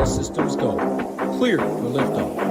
All systems go. Clear for liftoff.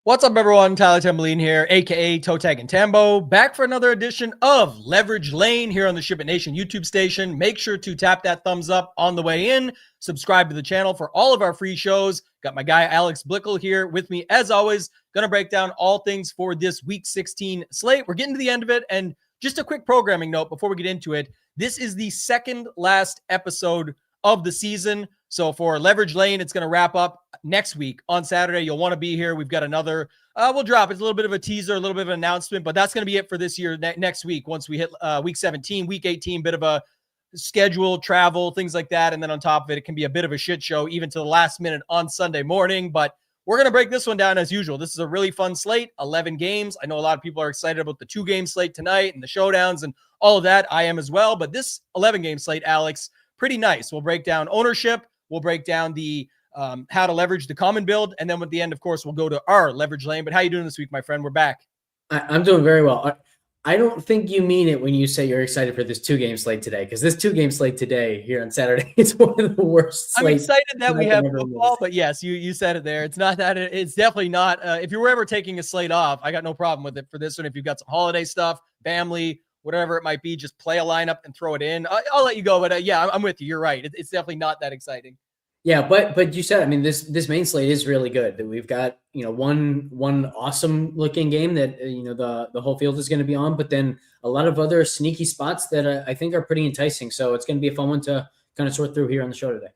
What's up, everyone? Tyler Tamboline here, aka ToeTagginTambo, back for another edition of Leverage Lane here on the Ship It Nation YouTube station. Make sure to tap that thumbs up on the way in. Subscribe to the channel for all of our free shows. Got my guy Alex Blickle here with me, as always. Going to break down all things for this Week 16 slate. We're getting to the end of it, and just a quick programming note before we get into it. This is the second last episode of the season. So for Leverage Lane, it's going to wrap up next week on Saturday. You'll want to be here. We've got another, we'll drop. It's a little bit of a teaser, a little bit of an announcement, but that's going to be it for this year next week. Once we hit week 17, week 18, bit of a schedule, travel, things like that. And then on top of it, it can be a bit of a shit show even to the last minute on Sunday morning. But we're going to break this one down as usual. This is a really fun slate, 11 games. I know a lot of people are excited about the 2-game slate tonight and the showdowns and all of that. I am as well. But this 11-game slate, Alex, pretty nice. We'll break down ownership. We'll break down the how to leverage the common build. And then at the end, of course, we'll go to our leverage lane. But how you doing this week, my friend? We're back. I'm doing very well. I don't think you mean it when you say you're excited for this 2-game slate today, because this 2-game slate today here on Saturday is one of the worst slates. I'm excited that we have football, but yes, you said it there. It's not that it's definitely not. If you were ever taking a slate off, I got no problem with it for this one. If you've got some holiday stuff, family, whatever it might be, just play a lineup and throw it in. I'll let you go, but yeah, I'm with you. You're right. It's definitely not that exciting. Yeah, but you said, I mean, this main slate is really good. That we've got, one awesome looking game that the whole field is going to be on, but then a lot of other sneaky spots that I think are pretty enticing. So it's going to be a fun one to kind of sort through here on the show today.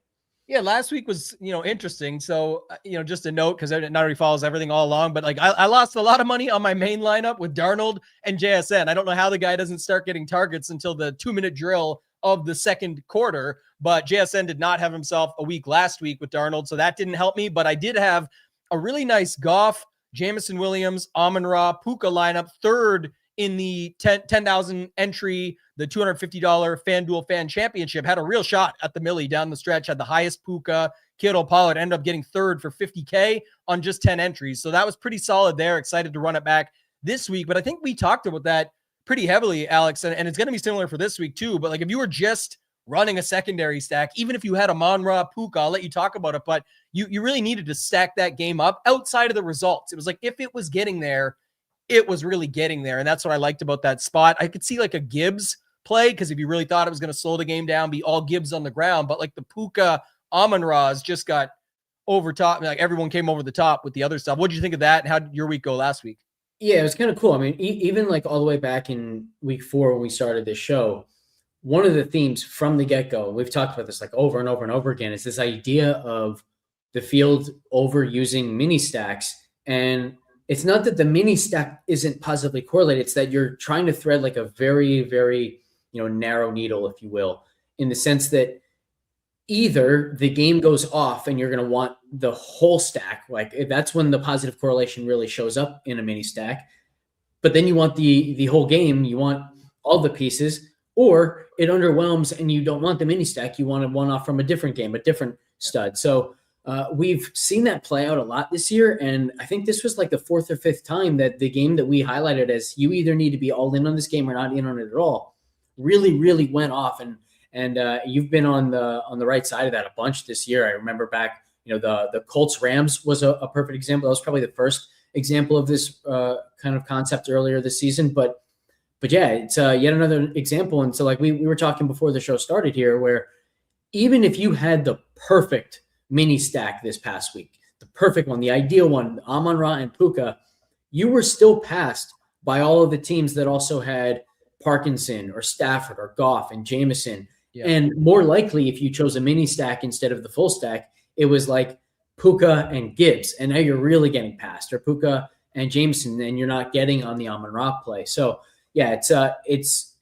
Yeah, last week was, interesting. So, just a note, because not everybody follows everything all along, but like I lost a lot of money on my main lineup with Darnold and JSN. I don't know how the guy doesn't start getting targets until the 2-minute drill of the second quarter, but JSN did not have himself a week last week with Darnold, so that didn't help me. But I did have a really nice Goff, Jameson Williams, Amon-Ra, Puka lineup, third in the 10,000 entry, the $250 FanDuel Fan Championship. Had a real shot at the millie down the stretch, had the highest Puka. Kittle, Pollard ended up getting third for $50K on just 10 entries. So that was pretty solid there. Excited to run it back this week. But I think we talked about that pretty heavily, Alex, and it's going to be similar for this week too. But like if you were just running a secondary stack, even if you had a Amon-Ra, Puka, I'll let you talk about it, but you really needed to stack that game up outside of the results. It was like if it was getting there, it was really getting there. And that's what I liked about that spot. I could see like a Gibbs play, because if you really thought it was going to slow the game down, be all Gibbs on the ground, but like the Puka Amon-Ra's just got over top. Like everyone came over the top with the other stuff. What did you think of that? And how did your week go last week? Yeah, it was kind of cool. I mean, even like all the way back in week 4 when we started this show, one of the themes from the get-go, we've talked about this like over and over and over again, is this idea of the field overusing mini stacks. And it's not that the mini stack isn't positively correlated. It's that you're trying to thread like a very, very, narrow needle, if you will, in the sense that either the game goes off and you're going to want the whole stack. Like that's when the positive correlation really shows up in a mini stack. But then you want the whole game, you want all the pieces, or it underwhelms and you don't want the mini stack. You want a one-off from a different game, a different stud. So we've seen that play out a lot this year. And I think this was like the 4th or 5th time that the game that we highlighted as you either need to be all in on this game or not in on it at all really, really went off. And you've been on the right side of that a bunch this year. I remember back, the Colts Rams was a perfect example. That was probably the first example of this kind of concept earlier this season. But yeah, it's yet another example. And so like we were talking before the show started here, where even if you had the perfect mini stack this past week, the perfect one, the ideal one, Amon-Ra and Puka, you were still passed by all of the teams that also had Parkinson or Stafford or Goff and Jameson. Yeah. And more likely, if you chose a mini stack instead of the full stack, it was like Puka and Gibbs. And now you're really getting passed, or Puka and Jameson, and you're not getting on the Amon-Ra play. So yeah, it's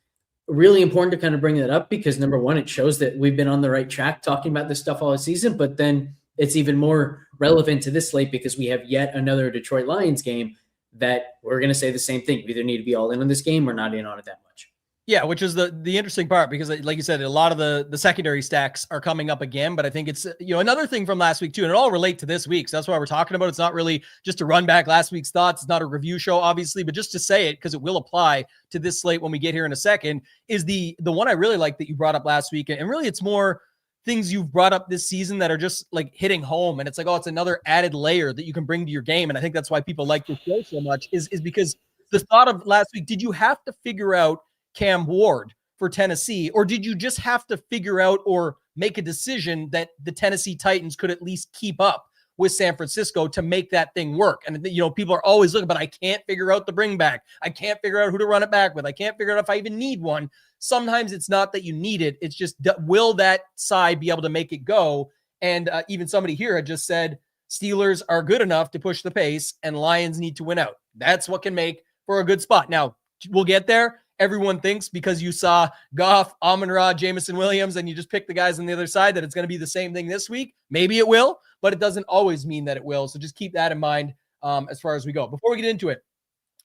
really important to kind of bring that up, because number one, it shows that we've been on the right track talking about this stuff all season. But then it's even more relevant to this slate because we have yet another Detroit Lions game that we're going to say the same thing. We either need to be all in on this game or not in on it that much. Yeah, which is the interesting part because, like you said, a lot of the secondary stacks are coming up again. But I think it's another thing from last week too, and it all relate to this week. So that's why we're talking about it. It's not really just to run back last week's thoughts. It's not a review show, obviously, but just to say it because it will apply to this slate when we get here in a second. Is the one I really like that you brought up last week, and really it's more things you've brought up this season that are just like hitting home, and it's like, oh, it's another added layer that you can bring to your game. And I think that's why people like this show so much is because the thought of last week, did you have to figure out Cam Ward for Tennessee, or did you just have to figure out or make a decision that the Tennessee Titans could at least keep up with San Francisco to make that thing work? And people are always looking, but I can't figure out the bring back. I can't figure out who to run it back with. I can't figure out if I even need one. Sometimes it's not that you need it. It's just, will that side be able to make it go? And even somebody here had just said Steelers are good enough to push the pace and Lions need to win out. That's what can make for a good spot. Now we'll get there. Everyone thinks because you saw Goff, Amon-Ra, Jameson Williams, and you just pick the guys on the other side that it's going to be the same thing this week. Maybe it will, but it doesn't always mean that it will. So just keep that in mind as far as we go. Before we get into it,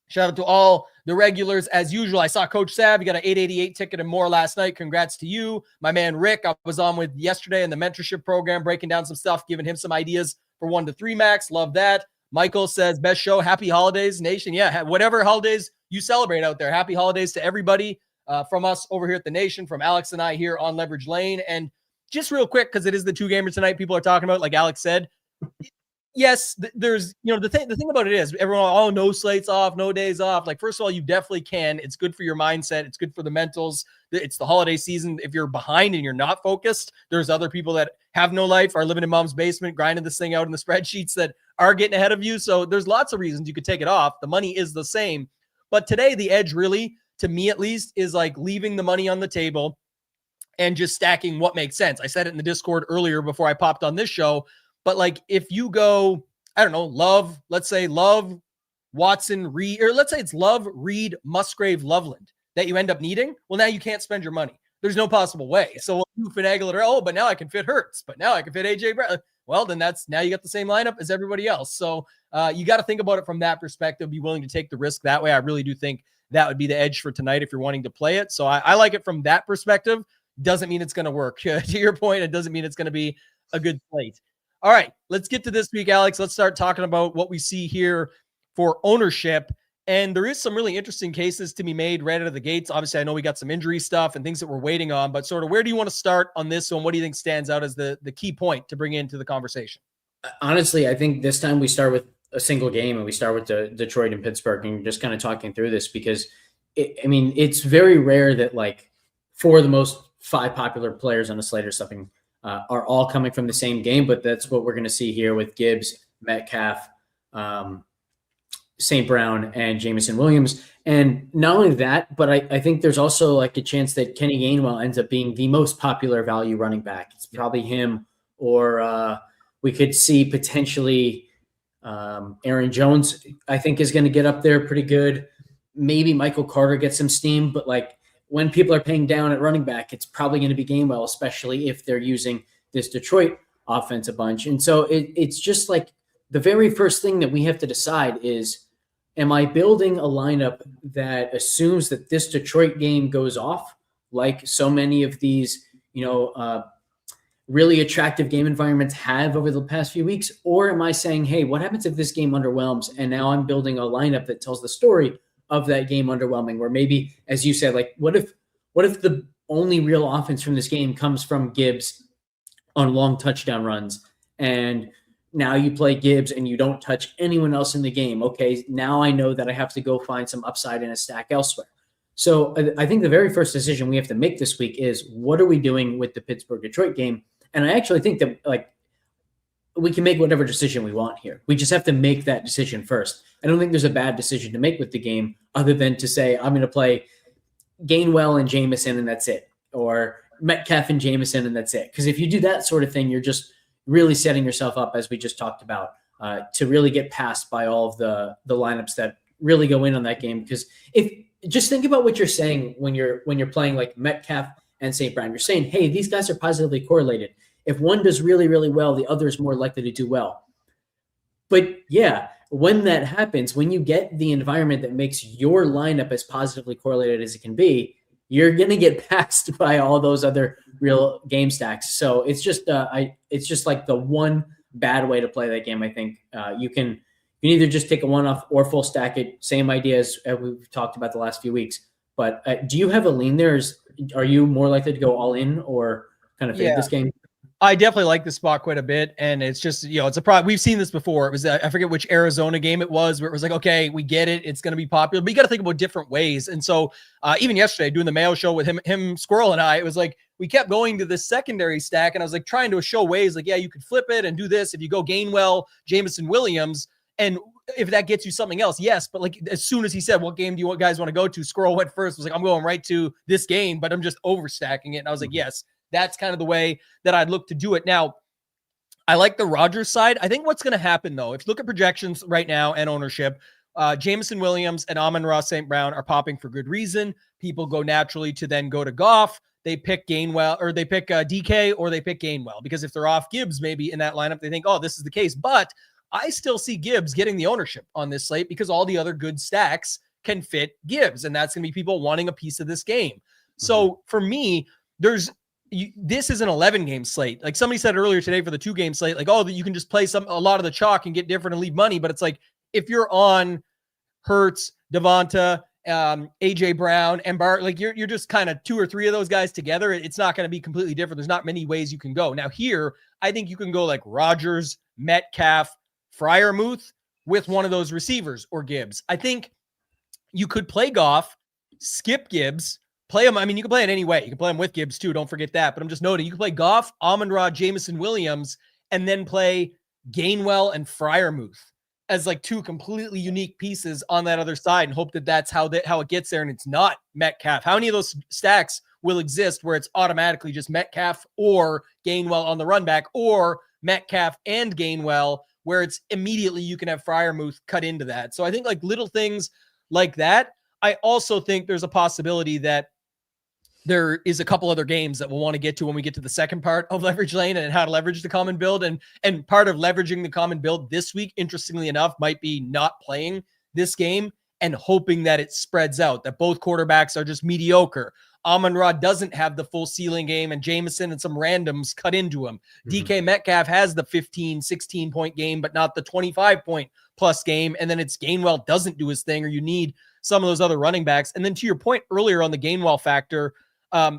shout out to all the regulars as usual. I saw Coach Sav. You got an 888 ticket and more last night. Congrats to you. My man Rick, I was on with yesterday in the mentorship program, breaking down some stuff, giving him some ideas for 1 to 3 max. Love that. Michael says, best show. Happy holidays, nation. Yeah, whatever holidays you celebrate out there. Happy holidays to everybody from us over here at the Nation, from Alex and I here on Leverage Lane. And just real quick, because it is the 2-gamer tonight people are talking about, like Alex said, yes, there's, the thing about it is everyone, no slates off, no days off. Like, first of all, you definitely can. It's good for your mindset. It's good for the mentals. It's the holiday season. If you're behind and you're not focused, there's other people that have no life, are living in mom's basement, grinding this thing out in the spreadsheets that are getting ahead of you. So there's lots of reasons you could take it off. The money is the same. But today, the edge really, to me at least, is like leaving the money on the table and just stacking what makes sense. I said it in the Discord earlier before I popped on this show. But like if you go, I don't know, let's say Love, Watson, Reed, or let's say it's Love, Reed, Musgrave, Loveland that you end up needing. Well, now you can't spend your money. There's no possible way. So you finagle it. But now I can fit Hurts. But now I can fit AJ Brown. Well, then now you got the same lineup as everybody else. So you got to think about it from that perspective. Be willing to take the risk that way. I really do think that would be the edge for tonight if you're wanting to play it. So I like it from that perspective. Doesn't mean it's going to work. To your point, it doesn't mean it's going to be a good slate. All right, let's get to this week, Alex. Let's start talking about what we see here for ownership. And there is some really interesting cases to be made right out of the gates. Obviously, I know we got some injury stuff and things that we're waiting on, but sort of where do you want to start on this one? What do you think stands out as the key point to bring into the conversation? Honestly, I think this time we start with a single game and we start with the Detroit and Pittsburgh and just kind of talking through this because, it's very rare that like 4 of the most 5 popular players on the slate or something are all coming from the same game, but that's what we're going to see here with Gibbs, Metcalf, St. Brown, and Jameson Williams. And not only that, but I think there's also like a chance that Kenny Gainwell ends up being the most popular value running back. It's probably him, or we could see potentially Aaron Jones, I think, is going to get up there pretty good. Maybe Michael Carter gets some steam, but like when people are paying down at running back, it's probably going to be Gainwell, especially if they're using this Detroit offense a bunch. And so it's just like the very first thing that we have to decide is, am I building a lineup that assumes that this Detroit game goes off like so many of these, really attractive game environments have over the past few weeks? Or am I saying, hey, what happens if this game underwhelms? And now I'm building a lineup that tells the story of that game underwhelming, where maybe, as you said, like, what if the only real offense from this game comes from Gibbs on long touchdown runs, and now you play Gibbs and you don't touch anyone else in the game? Okay, now I know that I have to go find some upside in a stack elsewhere. So I think the very first decision we have to make this week is, what are we doing with the Pittsburgh-Detroit game? And I actually think that like we can make whatever decision we want here. We just have to make that decision first. I don't think there's a bad decision to make with the game other than to say, I'm going to play Gainwell and Jameson and that's it, or Metcalf and Jameson and that's it. Because if you do that sort of thing, you're just really setting yourself up, as we just talked about, to really get passed by all of the lineups that really go in on that game. Because just think about what you're saying when you're playing like Metcalf and St. Brown. You're saying, hey, these guys are positively correlated. if one does really, really well, the other is more likely to do well. But yeah, when that happens, when you get the environment that makes your lineup as positively correlated as it can be, you're going to get passed by all those other real game stacks. So it's just like the one bad way to play that game. I think you can either just take a one-off or full stack it. Same idea as we've talked about the last few weeks. But do you have a lean there? Are you more likely to go all in or kind of fade this game? I definitely like this spot quite a bit. And it's just, it's a problem. We've seen this before. It was, I forget which Arizona game it was, where it was like, okay, we get it. It's going to be popular, but you got to think about different ways. And so even yesterday doing the Mayo show with him, Squirrel and I, it was like, we kept going to this secondary stack. And I was like, trying to show ways like, yeah, you could flip it and do this. If you go Gainwell, Jameson Williams, and if that gets you something else, yes. But like, as soon as he said, what game do you guys want to go to? Squirrel went first. I was like, I'm going right to this game, but I'm just overstacking it. And I was like, yes, that's kind of the way that I'd look to do it. Now, I like the Rodgers side. I think what's going to happen, though, if you look at projections right now and ownership, Jameson Williams and Amon-Ra St. Brown are popping for good reason. People go naturally to then go to Goff. They pick Gainwell, or they pick DK, or they pick Gainwell, because if they're off Gibbs maybe in that lineup, they think, oh, this is the case. But I still see Gibbs getting the ownership on this slate because all the other good stacks can fit Gibbs, and that's going to be people wanting a piece of this game. So for me, this is an 11-game slate. Like somebody said earlier today for the 2-game slate, like, oh, you can just play a lot of the chalk and get different and leave money. But it's like, if you're on Hurts, Devonta, AJ Brown, and Bart, like you're just kind of 2 or 3 of those guys together. It's not going to be completely different. There's not many ways you can go. Now here, I think you can go like Rodgers, Metcalf, Freiermuth with one of those receivers or Gibbs. I think you could play Goff, skip Gibbs, play him. I mean, you can play it any way. You can play him with Gibbs too. Don't forget that. But I'm just noting, you can play Goff, Amon-Ra, Jameson Williams, and then play Gainwell and Freiermuth as like 2 completely unique pieces on that other side, and hope that that's how it gets there. And it's not Metcalf. How many of those stacks will exist where it's automatically just Metcalf or Gainwell on the run back, or Metcalf and Gainwell, where it's immediately you can have Freiermuth cut into that? So I think like little things like that. I also think there's a possibility that there is a couple other games that we'll want to get to when we get to the second part of Leverage Lane and how to leverage the common build. And part of leveraging the common build this week, interestingly enough, might be not playing this game and hoping that it spreads out, that both quarterbacks are just mediocre. Amon-Ra doesn't have the full ceiling game, and Jameson and some randoms cut into him. DK Metcalf has the 15, 16-point game, but not the 25-point plus game. And then it's Gainwell doesn't do his thing, or you need some of those other running backs. And then to your point earlier on the Gainwell factor,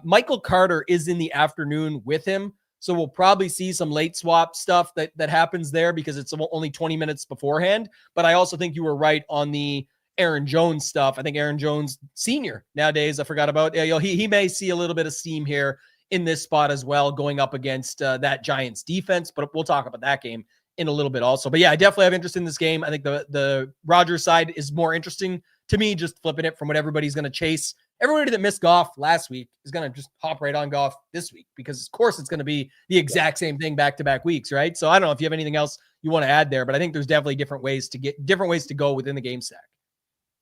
Michael Carter is in the afternoon with him. So we'll probably see some late swap stuff that happens there because it's only 20 minutes beforehand. But I also think you were right on the Aaron Jones stuff. I think Aaron Jones Sr. nowadays, I forgot about, he may see a little bit of steam here in this spot as well, going up against that Giants defense. But we'll talk about that game in a little bit also. But yeah, I definitely have interest in this game. I think the Rodgers side is more interesting to me, just flipping it from what everybody's going to chase. Everybody that missed Goff last week is going to just hop right on Goff this week, because of course it's going to be the exact same thing back-to-back weeks, right? So I don't know if you have anything else you want to add there, but I think there's definitely different ways to go within the game stack.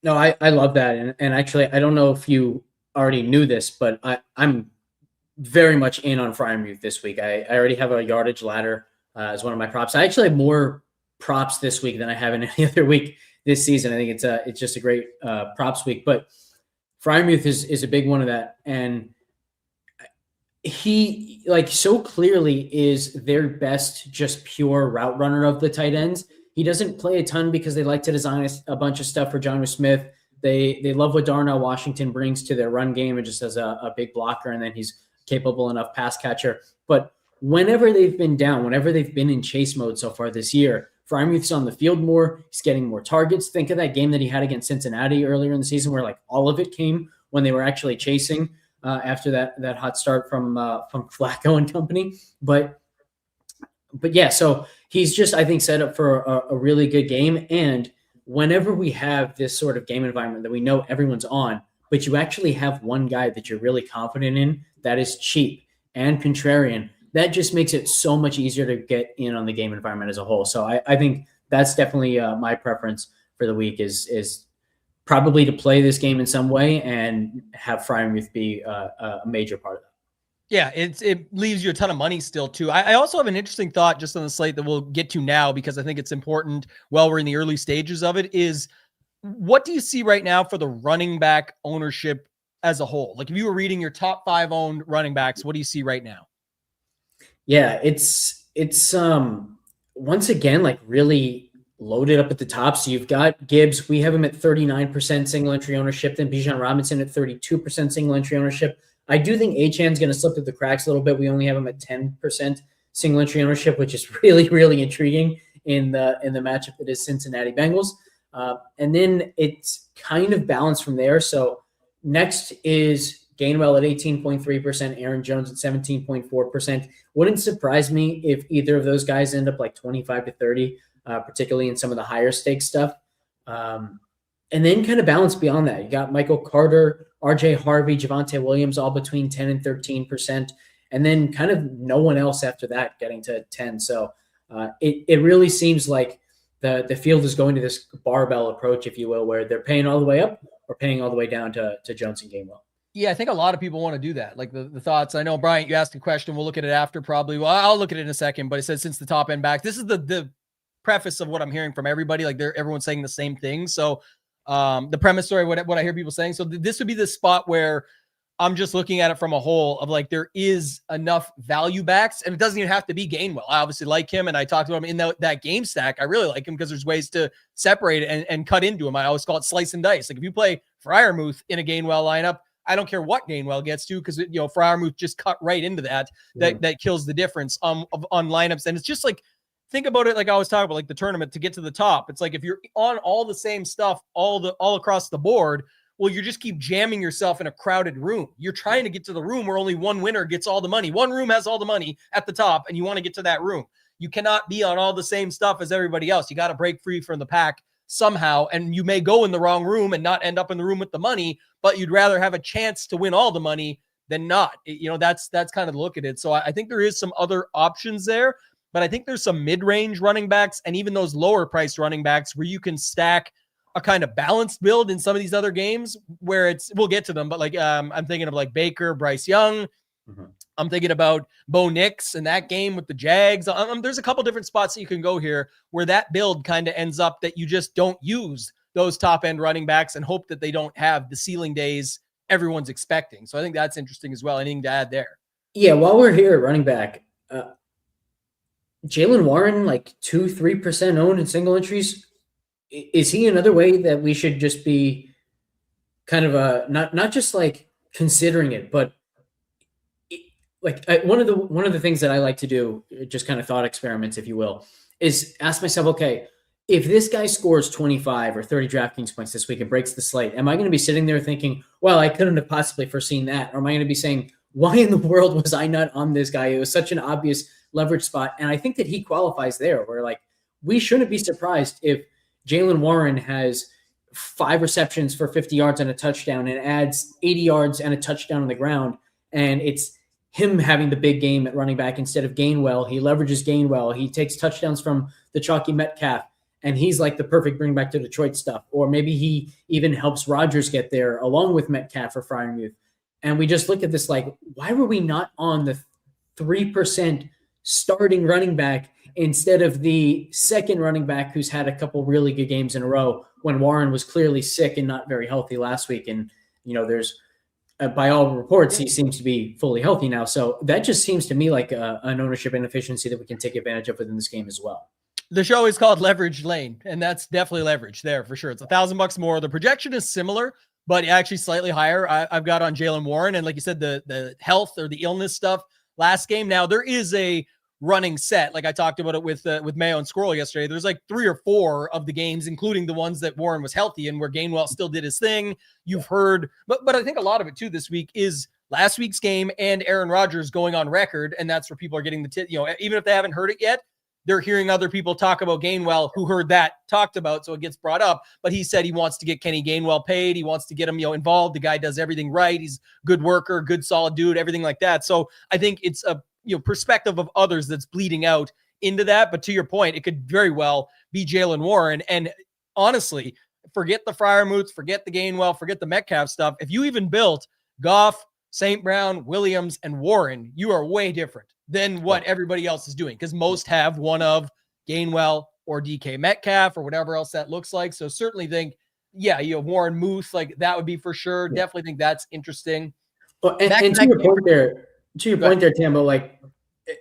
No, I love that. And actually, I don't know if you already knew this, but I'm very much in on Freiermuth this week. I already have a yardage ladder as one of my props. I actually have more props this week than I have in any other week this season. I think it's just a great props week, but Freiermuth is a big one of that. And he so clearly is their best, just pure route runner of the tight ends. He doesn't play a ton because they like to design a bunch of stuff for Jonnu Smith. They love what Darnell Washington brings to their run game, and just as a big blocker, and then he's capable enough pass catcher. But whenever they've been down, whenever they've been in chase mode so far this year, Freiermuth's on the field more. He's getting more targets. Think of that game that he had against Cincinnati earlier in the season, where all of it came when they were actually chasing after that hot start from Flacco and company. But yeah, so he's just, I think, set up for a really good game. And whenever we have this sort of game environment that we know everyone's on, but you actually have one guy that you're really confident in that is cheap and contrarian, that just makes it so much easier to get in on the game environment as a whole. So I think that's definitely my preference for the week is probably to play this game in some way and have Freiermuth be a major part of that. Yeah, it leaves you a ton of money still too. I also have an interesting thought just on the slate that we'll get to now because I think it's important while we're in the early stages of it is what do you see right now for the running back ownership as a whole? Like if you were reading your top 5 owned running backs, what do you see right now? Yeah, it's once again like really loaded up at the top. So you've got Gibbs. We have him at 39% single entry ownership. Then Bijan Robinson at 32% single entry ownership. I do think Achane's going to slip through the cracks a little bit. We only have him at 10% single entry ownership, which is really, really intriguing in the matchup that is Cincinnati Bengals. And then it's kind of balanced from there. So next is Gainwell at 18.3%, Aaron Jones at 17.4%. Wouldn't surprise me if either of those guys end up like 25 to 30, particularly in some of the higher stake stuff. And then kind of balance beyond that. You got Michael Carter, RJ Harvey, Javonte Williams, all between 10 and 13%. And then kind of no one else after that getting to 10. So it really seems like the field is going to this barbell approach, if you will, where they're paying all the way up or paying all the way down to Jones and Gainwell. Yeah, I think a lot of people want to do that. Like the thoughts. I know, Bryant, you asked a question. We'll look at it after probably. Well, I'll look at it in a second, but it says since the top end back, this is the preface of what I'm hearing from everybody. Like everyone's saying the same thing. So the premise story, what I hear people saying. So this would be the spot where I'm just looking at it from a whole of like, there is enough value backs and it doesn't even have to be Gainwell. I obviously like him and I talked about him in that game stack. I really like him because there's ways to separate it and cut into him. I always call it slice and dice. Like if you play Freiermuth in a Gainwell lineup, I don't care what Gainwell gets to because Freiermuth just cut right into that kills the difference on lineups. And it's just like, think about it like I was talking about, like the tournament to get to the top. It's like if you're on all the same stuff, all across the board, well, you just keep jamming yourself in a crowded room. You're trying to get to the room where only one winner gets all the money. One room has all the money at the top, and you want to get to that room. You cannot be on all the same stuff as everybody else. You got to break free from the pack somehow, and you may go in the wrong room and not end up in the room with the money, but you'd rather have a chance to win all the money than not. That's kind of the look at it. So I think there is some other options there. But I think there's some mid-range running backs and even those lower-priced running backs where you can stack a kind of balanced build in some of these other games where we'll get to them. But like I'm thinking of like Baker, Bryce Young. Mm-hmm. I'm thinking about Bo Nix in that game with the Jags. There's a couple different spots that you can go here where that build kind of ends up that you just don't use those top-end running backs and hope that they don't have the ceiling days everyone's expecting. So I think that's interesting as well. Anything to add there? Yeah, while we're here at running back, Jalen Warren, like 2-3% owned in single entries. Is he another way that we should just be kind of not just like considering it, but one of the things that I like to do, just kind of thought experiments, if you will, is ask myself, okay, if this guy scores 25 or 30 DraftKings points this week and breaks the slate, am I going to be sitting there thinking, well, I couldn't have possibly foreseen that? Or am I going to be saying, why in the world was I not on this guy? It was such an obvious leverage spot. And I think that he qualifies there where like, we shouldn't be surprised if Jalen Warren has 5 receptions for 50 yards and a touchdown and adds 80 yards and a touchdown on the ground. And it's him having the big game at running back instead of Gainwell. He leverages Gainwell. He takes touchdowns from the chalky Metcalf and he's like the perfect bring back to Detroit stuff. Or maybe he even helps Rodgers get there along with Metcalf or Freiermuth. And we just look at this like, why were we not on the 3% starting running back instead of the second running back who's had a couple really good games in a row when Warren was clearly sick and not very healthy last week? And, there's by all reports, he seems to be fully healthy now. So that just seems to me like an ownership inefficiency that we can take advantage of within this game as well. The show is called Leverage Lane, and that's definitely leverage there for sure. It's $1,000 more. The projection is similar, but actually slightly higher. I've got on Jalen Warren, and like you said, the health or the illness stuff last game. Now there is a running set, like I talked about it with Mayo and Squirrel yesterday. There's like 3 or 4 of the games, including the ones that Warren was healthy and where Gainwell still did his thing. You've heard, but I think a lot of it too this week is last week's game and Aaron Rodgers going on record, and that's where people are getting even if they haven't heard it yet, they're hearing other people talk about Gainwell who heard that talked about, so it gets brought up. But he said he wants to get Kenny Gainwell paid. He wants to get him involved. The guy does everything right. He's a good worker, good solid dude, everything like that. So I think it's a perspective of others that's bleeding out into that. But to your point, it could very well be Jalen Warren. And honestly, forget the Freiermuth, forget the Gainwell, forget the Metcalf stuff. If you even built Goff, St. Brown, Williams, and Warren, you are way different than what everybody else is doing, because most have one of Gainwell or DK Metcalf or whatever else that looks like. So certainly think, yeah, you have Warren Moose, like that would be for sure. Yeah. Definitely think that's interesting. Well, and to your point there, Tambo, like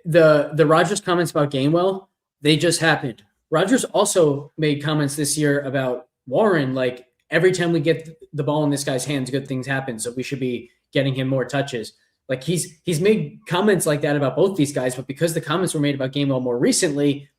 the Rodgers comments about Gainwell, they just happened. Rodgers also made comments this year about Warren, like every time we get the ball in this guy's hands, good things happen. So we should be getting him more touches. Like he's made comments like that about both these guys, but because the comments were made about Gainwell more recently,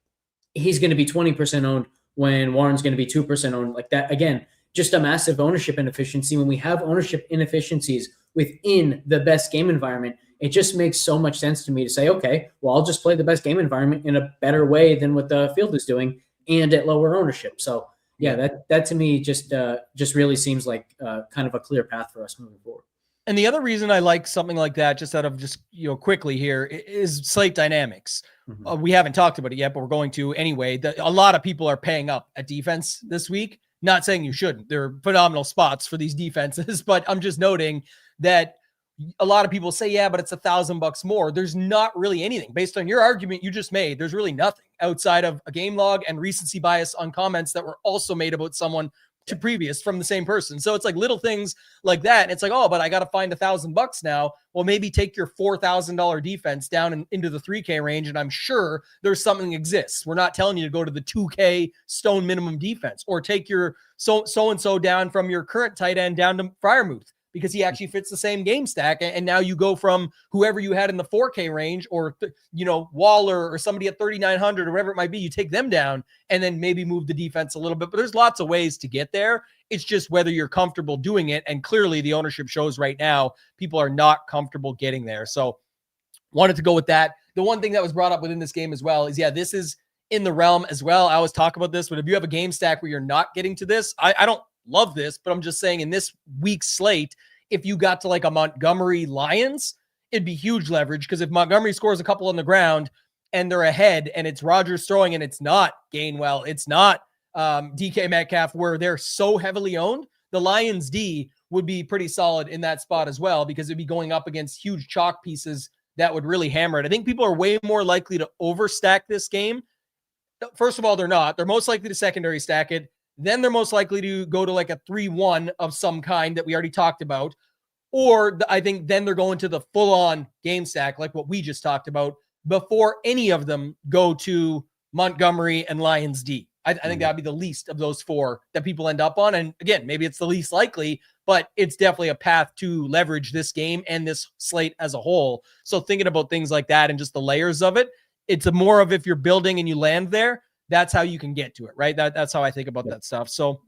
he's going to be 20% owned when Warren's going to be 2% owned. Like that, again, just a massive ownership inefficiency. When we have ownership inefficiencies within the best game environment, it just makes so much sense to me to say, okay, well, I'll just play the best game environment in a better way than what the field is doing and at lower ownership. So yeah, that to me just really seems like kind of a clear path for us moving forward. And the other reason I like something like that, just out of just, quickly here, is slate dynamics. Mm-hmm. We haven't talked about it yet, but we're going to anyway. A lot of people are paying up at defense this week. Not saying you shouldn't. There are phenomenal spots for these defenses, but I'm just noting that a lot of people say, yeah, but it's $1,000 more. There's not really anything based on your argument you just made. There's really nothing outside of a game log and recency bias on comments that were also made about someone to previous from the same person. So it's like little things like that. And it's like, oh, but I got to find $1,000 now. Well, maybe take your $4,000 defense down into the 3K range. And I'm sure there's something exists. We're not telling you to go to the 2K stone minimum defense, or take your so-and-so down from your current tight end down to Freiermuth, because he actually fits the same game stack. And now you go from whoever you had in the 4K range, or, Waller or somebody at 3,900 or whatever it might be, you take them down and then maybe move the defense a little bit. But there's lots of ways to get there. It's just whether you're comfortable doing it. And clearly the ownership shows right now, people are not comfortable getting there. So wanted to go with that. The one thing that was brought up within this game as well is, this is in the realm as well. I always talk about this, but if you have a game stack where you're not getting to this, I don't love this, but I'm just saying in this week's slate, if you got to like a Montgomery Lions, it'd be huge leverage, because if Montgomery scores a couple on the ground and they're ahead and it's Rodgers throwing and it's not Gainwell, it's not DK Metcalf, where they're so heavily owned, the Lions D would be pretty solid in that spot as well, because it'd be going up against huge chalk pieces that would really hammer it. I think people are way more likely to overstack this game. First of all, they're not. They're most likely to secondary stack it. Then they're most likely to go to like a 3-1 of some kind that we already talked about. Or I think then they're going to the full-on game stack, like what we just talked about, before any of them go to Montgomery and Lions D. I think that'd be the least of those four that people end up on. And again, maybe it's the least likely, but it's definitely a path to leverage this game and this slate as a whole. So thinking about things like that and just the layers of it, it's a more of, if you're building and you land there, that's how you can get to it, right? That's how I think about that stuff. So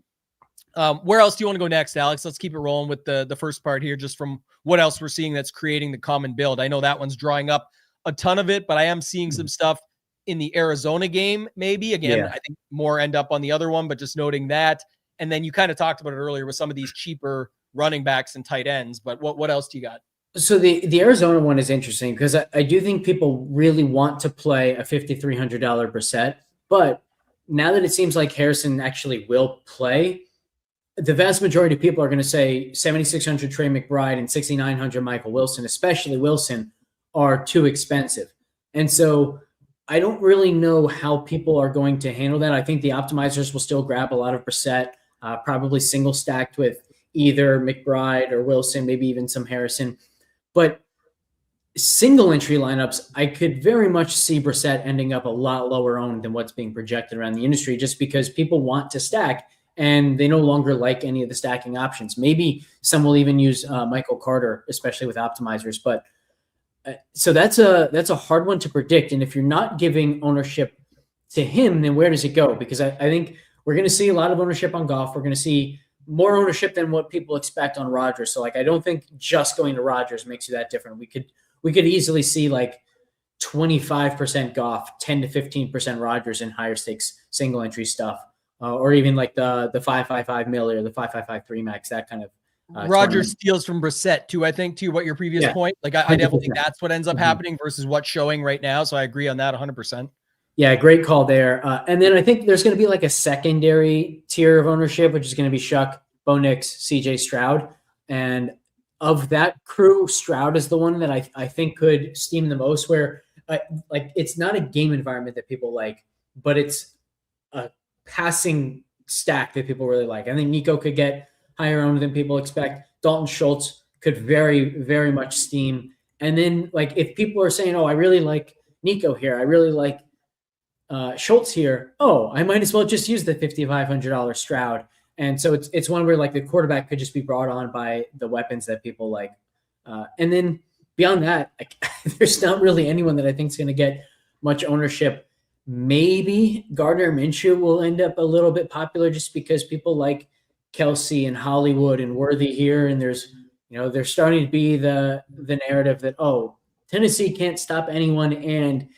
where else do you want to go next, Alex? Let's keep it rolling with the first part here, just from what else we're seeing that's creating the common build. I know that one's drawing up a ton of it, but I am seeing some stuff in the Arizona game, maybe. Again, I think more end up on the other one, but just noting that. And then you kind of talked about it earlier with some of these cheaper running backs and tight ends, but what else do you got? So the Arizona one is interesting, because I do think people really want to play a $5,300 Brissett. But now that it seems like Harrison actually will play, the vast majority of people are going to say 7,600 Trey McBride and 6,900 Michael Wilson, especially Wilson, are too expensive. And so I don't really know how people are going to handle that. I think the optimizers will still grab a lot of Brissett, probably single stacked with either McBride or Wilson, maybe even some Harrison. But single entry lineups, I could very much see Brissett ending up a lot lower owned than what's being projected around the industry, just because people want to stack and they no longer like any of the stacking options. Maybe some will even use Michael Carter, especially with optimizers. But so that's a hard one to predict. And if you're not giving ownership to him, then where does it go? Because I think we're going to see a lot of ownership on Goff. We're going to see more ownership than what people expect on Rodgers. So I don't think just going to Rodgers makes you that different. We could easily see like 25% Goff, 10 to 15% Rodgers in higher stakes single entry stuff, or even like the 555 milli or the 555 max, that kind of. Rodgers steals from Brissett too, I think, to what your previous point. Like I definitely think that's what ends up happening versus what's showing right now. So I agree on that 100%. Yeah, great call there. And then I think there's going to be like a secondary tier of ownership, which is going to be Shuck, Bo Nix, CJ Stroud. And of that crew, Stroud is the one that I think could steam the most, where like it's not a game environment that people like, but it's a passing stack that people really like. I think Nico could get higher owned than people expect. Dalton Schultz could very, very much steam. And then like if people are saying, oh, I really like Nico here, I really like Schultz here, oh, I might as well just use the $5,500 Stroud. And so it's one where like the quarterback could just be brought on by the weapons that people like. And then beyond that, like, there's not really anyone that I think is going to get much ownership. Maybe Gardner Minshew will end up a little bit popular just because people like Kelsey and Hollywood and Worthy here. And there's starting to be the narrative that, oh, Tennessee can't stop anyone. And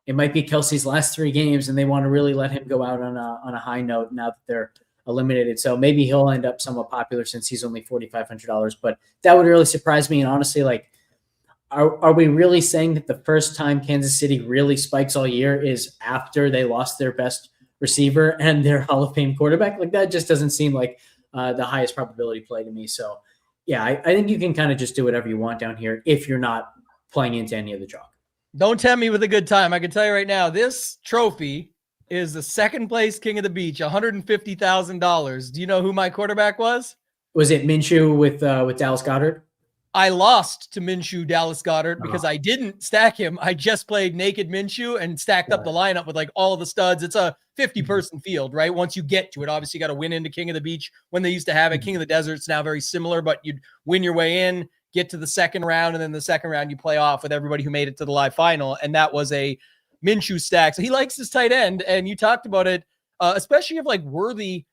it might be Kelsey's last 3 games and they want to really let him go out on a high note now that they're eliminated. So maybe he'll end up somewhat popular since he's only $4,500, but that would really surprise me. And honestly, like, are we really saying that the first time Kansas City really spikes all year is after they lost their best receiver and their Hall of Fame quarterback? Like, that just doesn't seem like the highest probability play to me. So yeah, I think you can kind of just do whatever you want down here if you're not playing into any of the chalk. Don't tempt me with a good time. I can tell you right now, this trophy is the second place king of the beach, $150,000. Do you know who my quarterback was? Was it Minshew with Dallas Goedert? I lost to Minshew, Dallas Goedert, because I didn't stack him. I just played naked Minshew and stacked up the lineup with like all the studs. It's a 50-person field, right? Once you get to it, obviously you got to win into King of the Beach when they used to have it. King of the Desert's now very similar, but you'd win your way in, get to the second round, and then the second round you play off with everybody who made it to the live final. And that was a Minshew stack. So he likes his tight end. And you talked about it, especially if like Worthy.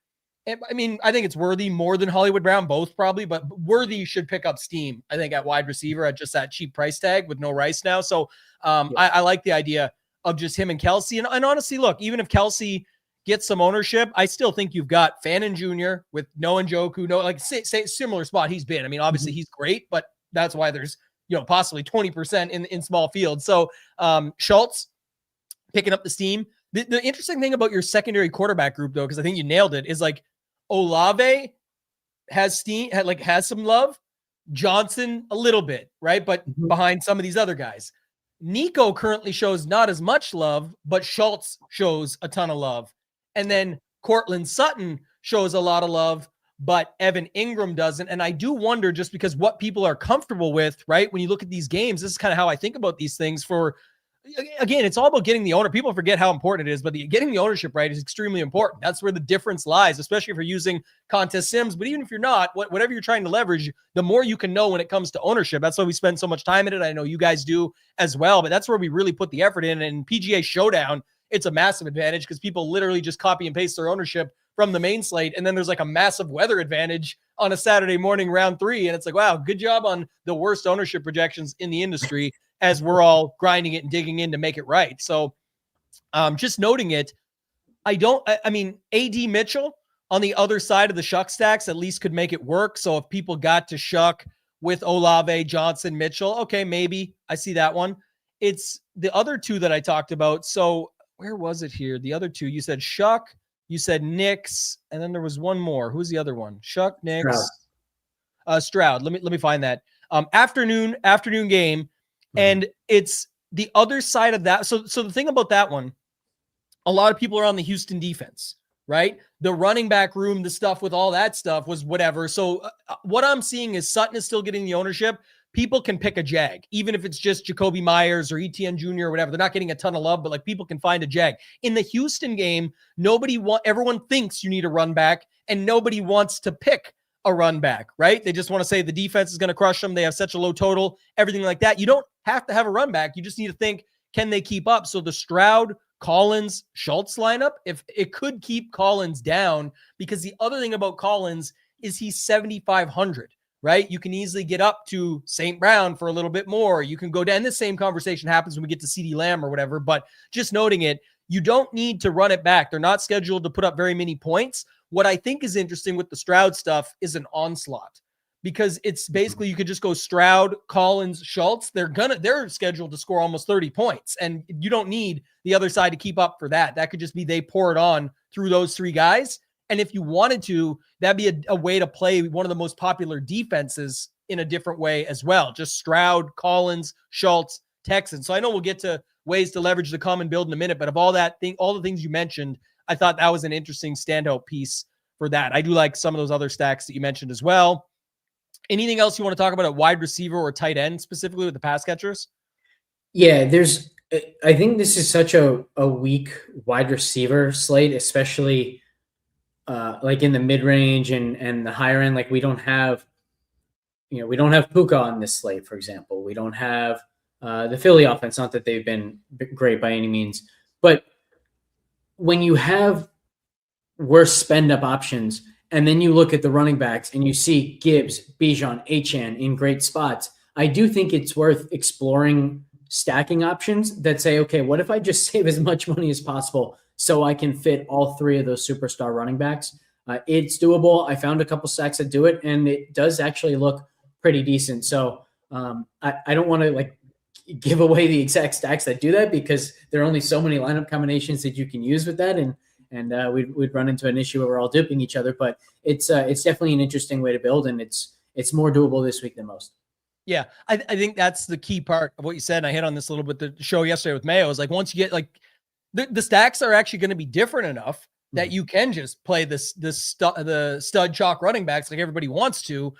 I mean, I think it's Worthy more than Hollywood Brown, both probably, but Worthy should pick up steam, I think, at wide receiver at just that cheap price tag with no Rice now. So I like the idea of just him and Kelsey. And honestly, look, even if Kelsey gets some ownership, I still think you've got Fannin Jr. with Noah Njoku, like say similar spot he's been. I mean, obviously he's great, but that's why there's, possibly 20% in small fields. So Schultz picking up the steam. The interesting thing about your secondary quarterback group, though, because I think you nailed it, is like Olave has steam, has some love. Johnson a little bit, right? But behind some of these other guys. Nico currently shows not as much love, but Schultz shows a ton of love. And then Cortland Sutton shows a lot of love, but Evan Ingram doesn't. And I do wonder, just because what people are comfortable with, right? When you look at these games, this is kind of how I think about these things. Again, it's all about getting the owner. People forget how important it is, but getting the ownership right is extremely important. That's where the difference lies, especially if you're using contest sims. But even if you're not, whatever you're trying to leverage, the more you can know when it comes to ownership. That's why we spend so much time in it. I know you guys do as well, but that's where we really put the effort in. And PGA Showdown, it's a massive advantage because people literally just copy and paste their ownership from the main slate. And then there's like a massive weather advantage on a Saturday morning round 3. And it's like, wow, good job on the worst ownership projections in the industry, as we're all grinding it and digging in to make it right. So just noting it, I mean, AD Mitchell on the other side of the Shuck stacks at least could make it work. So if people got to Shuck with Olave, Johnson, Mitchell, okay, maybe I see that one. It's the other two that I talked about. So where was it here? The other two, you said Shuck, you said Nix, and then there was one more. Who's the other one? Shuck, Nix, Stroud. Let me find that. Afternoon game. And it's the other side of that. So the thing about that one, a lot of people are on the Houston defense, right? The running back room, the stuff with all that stuff was whatever. So what I'm seeing is Sutton is still getting the ownership. People can pick a jag, even if it's just Jacoby Myers or ETN Jr. or whatever. They're not getting a ton of love, but like people can find a jag. In the Houston game, everyone thinks you need a run back and nobody wants to pick a run back, right? They just want to say the defense is going to crush them. They have such a low total, everything like that. You don't have to have a run back. You just need to think, can they keep up? So the Stroud, Collins, Schultz lineup, if it could keep Collins down, because the other thing about Collins is he's 7,500, right? You can easily get up to St. Brown for a little bit more. You can go down. The same conversation happens when we get to CeeDee Lamb or whatever, but just noting it, you don't need to run it back. They're not scheduled to put up very many points. What I think is interesting with the Stroud stuff is an onslaught, because it's basically you could just go Stroud, Collins, Schultz. They're scheduled to score almost 30 points, and you don't need the other side to keep up for that. That could just be they pour it on through those 3 guys. And if you wanted to, that'd be a way to play one of the most popular defenses in a different way as well. Just Stroud, Collins, Schultz, Texans. So I know we'll get to ways to leverage the common build in a minute, but of all the things you mentioned, I thought that was an interesting standout piece for that. I do like some of those other stacks that you mentioned as well. Anything else you want to talk about at wide receiver or tight end specifically with the pass catchers? Yeah, I think this is such a weak wide receiver slate, especially like in the mid range and the higher end. Like we don't have Puka on this slate, for example. We don't have the Philly offense. Not that they've been great by any means, but when you have worse spend up options, and then you look at the running backs and you see Gibbs, Bijan, Achane in great spots, I do think it's worth exploring stacking options that say, okay, what if I just save as much money as possible so I can fit all three of those superstar running backs? It's doable. I found a couple stacks that do it, and it does actually look pretty decent. So I don't want to like give away the exact stacks that do that because there are only so many lineup combinations that you can use with that. And we'd run into an issue where we're all duping each other, but it's definitely an interesting way to build, and it's more doable this week than most. Yeah, I think that's the key part of what you said. And I hit on this a little bit the show yesterday with Mayo. Is like once you get like the stacks are actually going to be different enough that you can just play the stud chalk running backs like everybody wants to,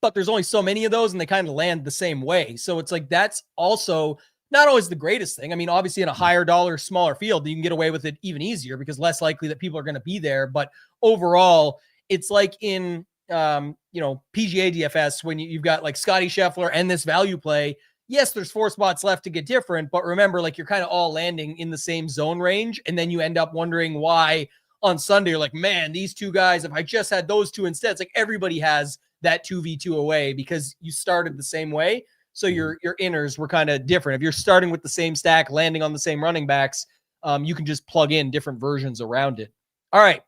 but there's only so many of those and they kind of land the same way. So it's like that's also not always the greatest thing. I mean, obviously in a higher dollar, smaller field, you can get away with it even easier because less likely that people are going to be there. But overall, it's like in PGA DFS when you've got like Scotty Scheffler and this value play. Yes, there's 4 spots left to get different, but remember, like you're kind of all landing in the same zone range, and then you end up wondering why on Sunday you're like, man, these two guys, if I just had those two instead, it's like everybody has that 2v2 away because you started the same way. So your inners were kind of different. If you're starting with the same stack, landing on the same running backs, you can just plug in different versions around it. All right.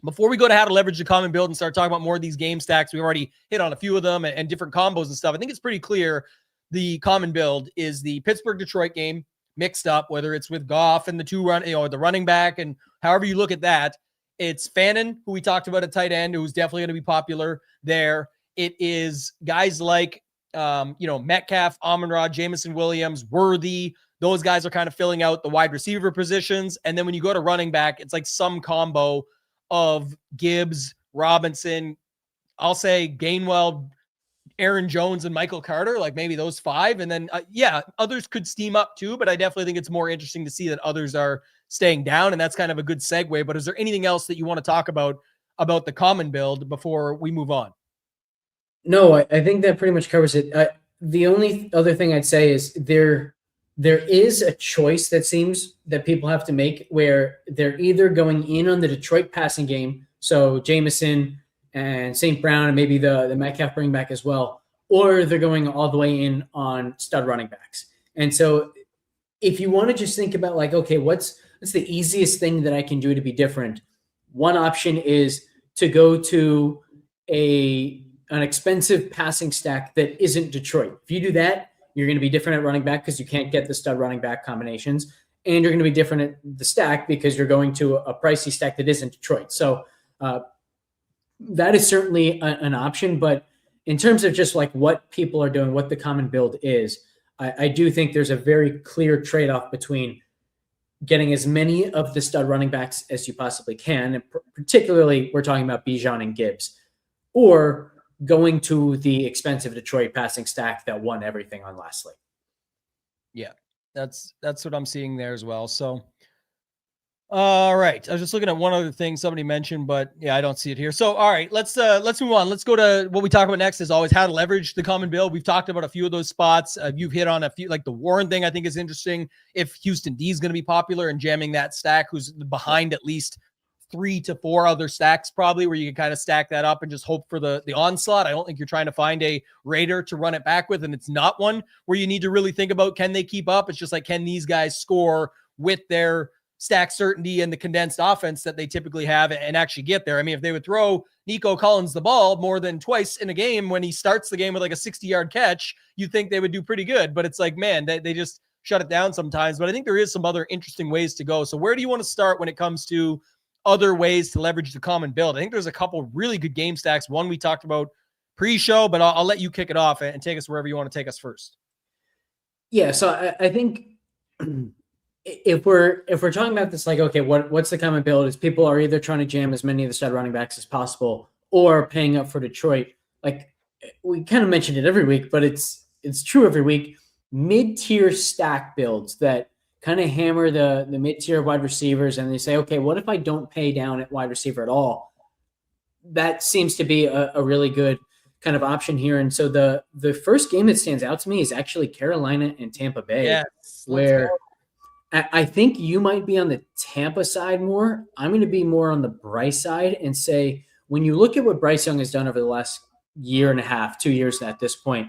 Before we go to how to leverage the common build and start talking about more of these game stacks, we've already hit on a few of them and different combos and stuff. I think it's pretty clear the common build is the Pittsburgh-Detroit game mixed up, whether it's with Goff and the running back and however you look at that. It's Fannin, who we talked about at tight end, who's definitely going to be popular there. It is guys like Metcalf, Amon-Ra, Jameson Williams, Worthy. Those guys are kind of filling out the wide receiver positions. And then when you go to running back, it's like some combo of Gibbs, Robinson, I'll say Gainwell, Aaron Jones, and Michael Carter, like maybe those 5. And then, others could steam up too, but I definitely think it's more interesting to see that others are staying down. And that's kind of a good segue. But is there anything else that you want to talk about the common build before we move on? No, I think that pretty much covers it. The only other thing I'd say is there is a choice that seems that people have to make where they're either going in on the Detroit passing game, so Jameson and St. Brown and maybe the Metcalf bring back as well, or they're going all the way in on stud running backs. And so if you want to just think about like, okay, what's the easiest thing that I can do to be different? One option is to go to an expensive passing stack that isn't Detroit. If you do that, you're going to be different at running back because you can't get the stud running back combinations. And you're going to be different at the stack because you're going to a pricey stack that isn't Detroit. So that is certainly an option. But in terms of just like what people are doing, what the common build is, I do think there's a very clear trade-off between getting as many of the stud running backs as you possibly can. And particularly, we're talking about Bijan and Gibbs, or going to the expensive Detroit passing stack that won everything on last slate. Yeah, that's what I'm seeing there as well. So, all right. I was just looking at one other thing somebody mentioned, but yeah, I don't see it here. So, all right, let's move on. Let's go to what we talk about next is always how to leverage the common build. We've talked about a few of those spots. You've hit on a few, like the Warren thing, I think is interesting. If Houston D is going to be popular and jamming that stack, who's behind at least 3 to 4 other stacks probably where you can kind of stack that up and just hope for the onslaught. I don't think you're trying to find a Raider to run it back with, and it's not one where you need to really think about, can they keep up? It's just like, can these guys score with their stack certainty and the condensed offense that they typically have and actually get there? I mean, if they would throw Nico Collins the ball more than twice in a game when he starts the game with like a 60-yard catch, you'd think they would do pretty good. But it's like, man, they just shut it down sometimes. But I think there is some other interesting ways to go. So where do you want to start when it comes to other ways to leverage the common build? I think there's a couple really good game stacks. One we talked about pre-show, but I'll let you kick it off and take us wherever you want to take us first. Yeah, so I think if we're talking about this, like, okay, what's the common build is people are either trying to jam as many of the stud running backs as possible or paying up for Detroit. Like we kind of mentioned it every week, but it's true every week. Mid-tier stack builds that kind of hammer the mid-tier wide receivers, and they say, okay, what if I don't pay down at wide receiver at all? That seems to be a really good kind of option here. And so the first game that stands out to me is actually Carolina and Tampa Bay, yes, where I think you might be on the Tampa side more. I'm going to be more on the Bryce side and say, when you look at what Bryce Young has done over the last year and a half, 2 years at this point,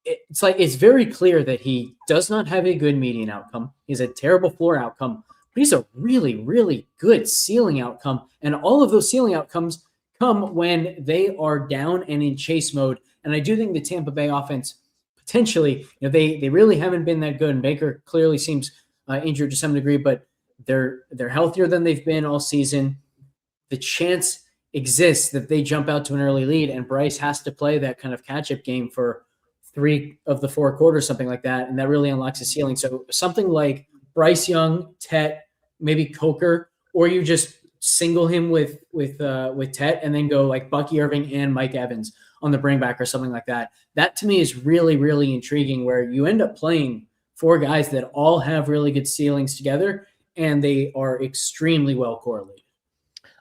it's very clear that he does not have a good median outcome. He has a terrible floor outcome, but he's a really, really good ceiling outcome. And all of those ceiling outcomes come when they are down and in chase mode. And I do think the Tampa Bay offense potentially, they really haven't been that good. And Baker clearly seems injured to some degree, but they're healthier than they've been all season. The chance exists that they jump out to an early lead, and Bryce has to play that kind of catch-up game for 3 of the 4 quarters, something like that, and that really unlocks the ceiling. So something like Bryce Young, Tet, maybe Coker, or you just single him with Tet and then go like Bucky Irving and Mike Evans on the bring back or something like that. That to me is really, really intriguing, where you end up playing 4 guys that all have really good ceilings together, and they are extremely well correlated.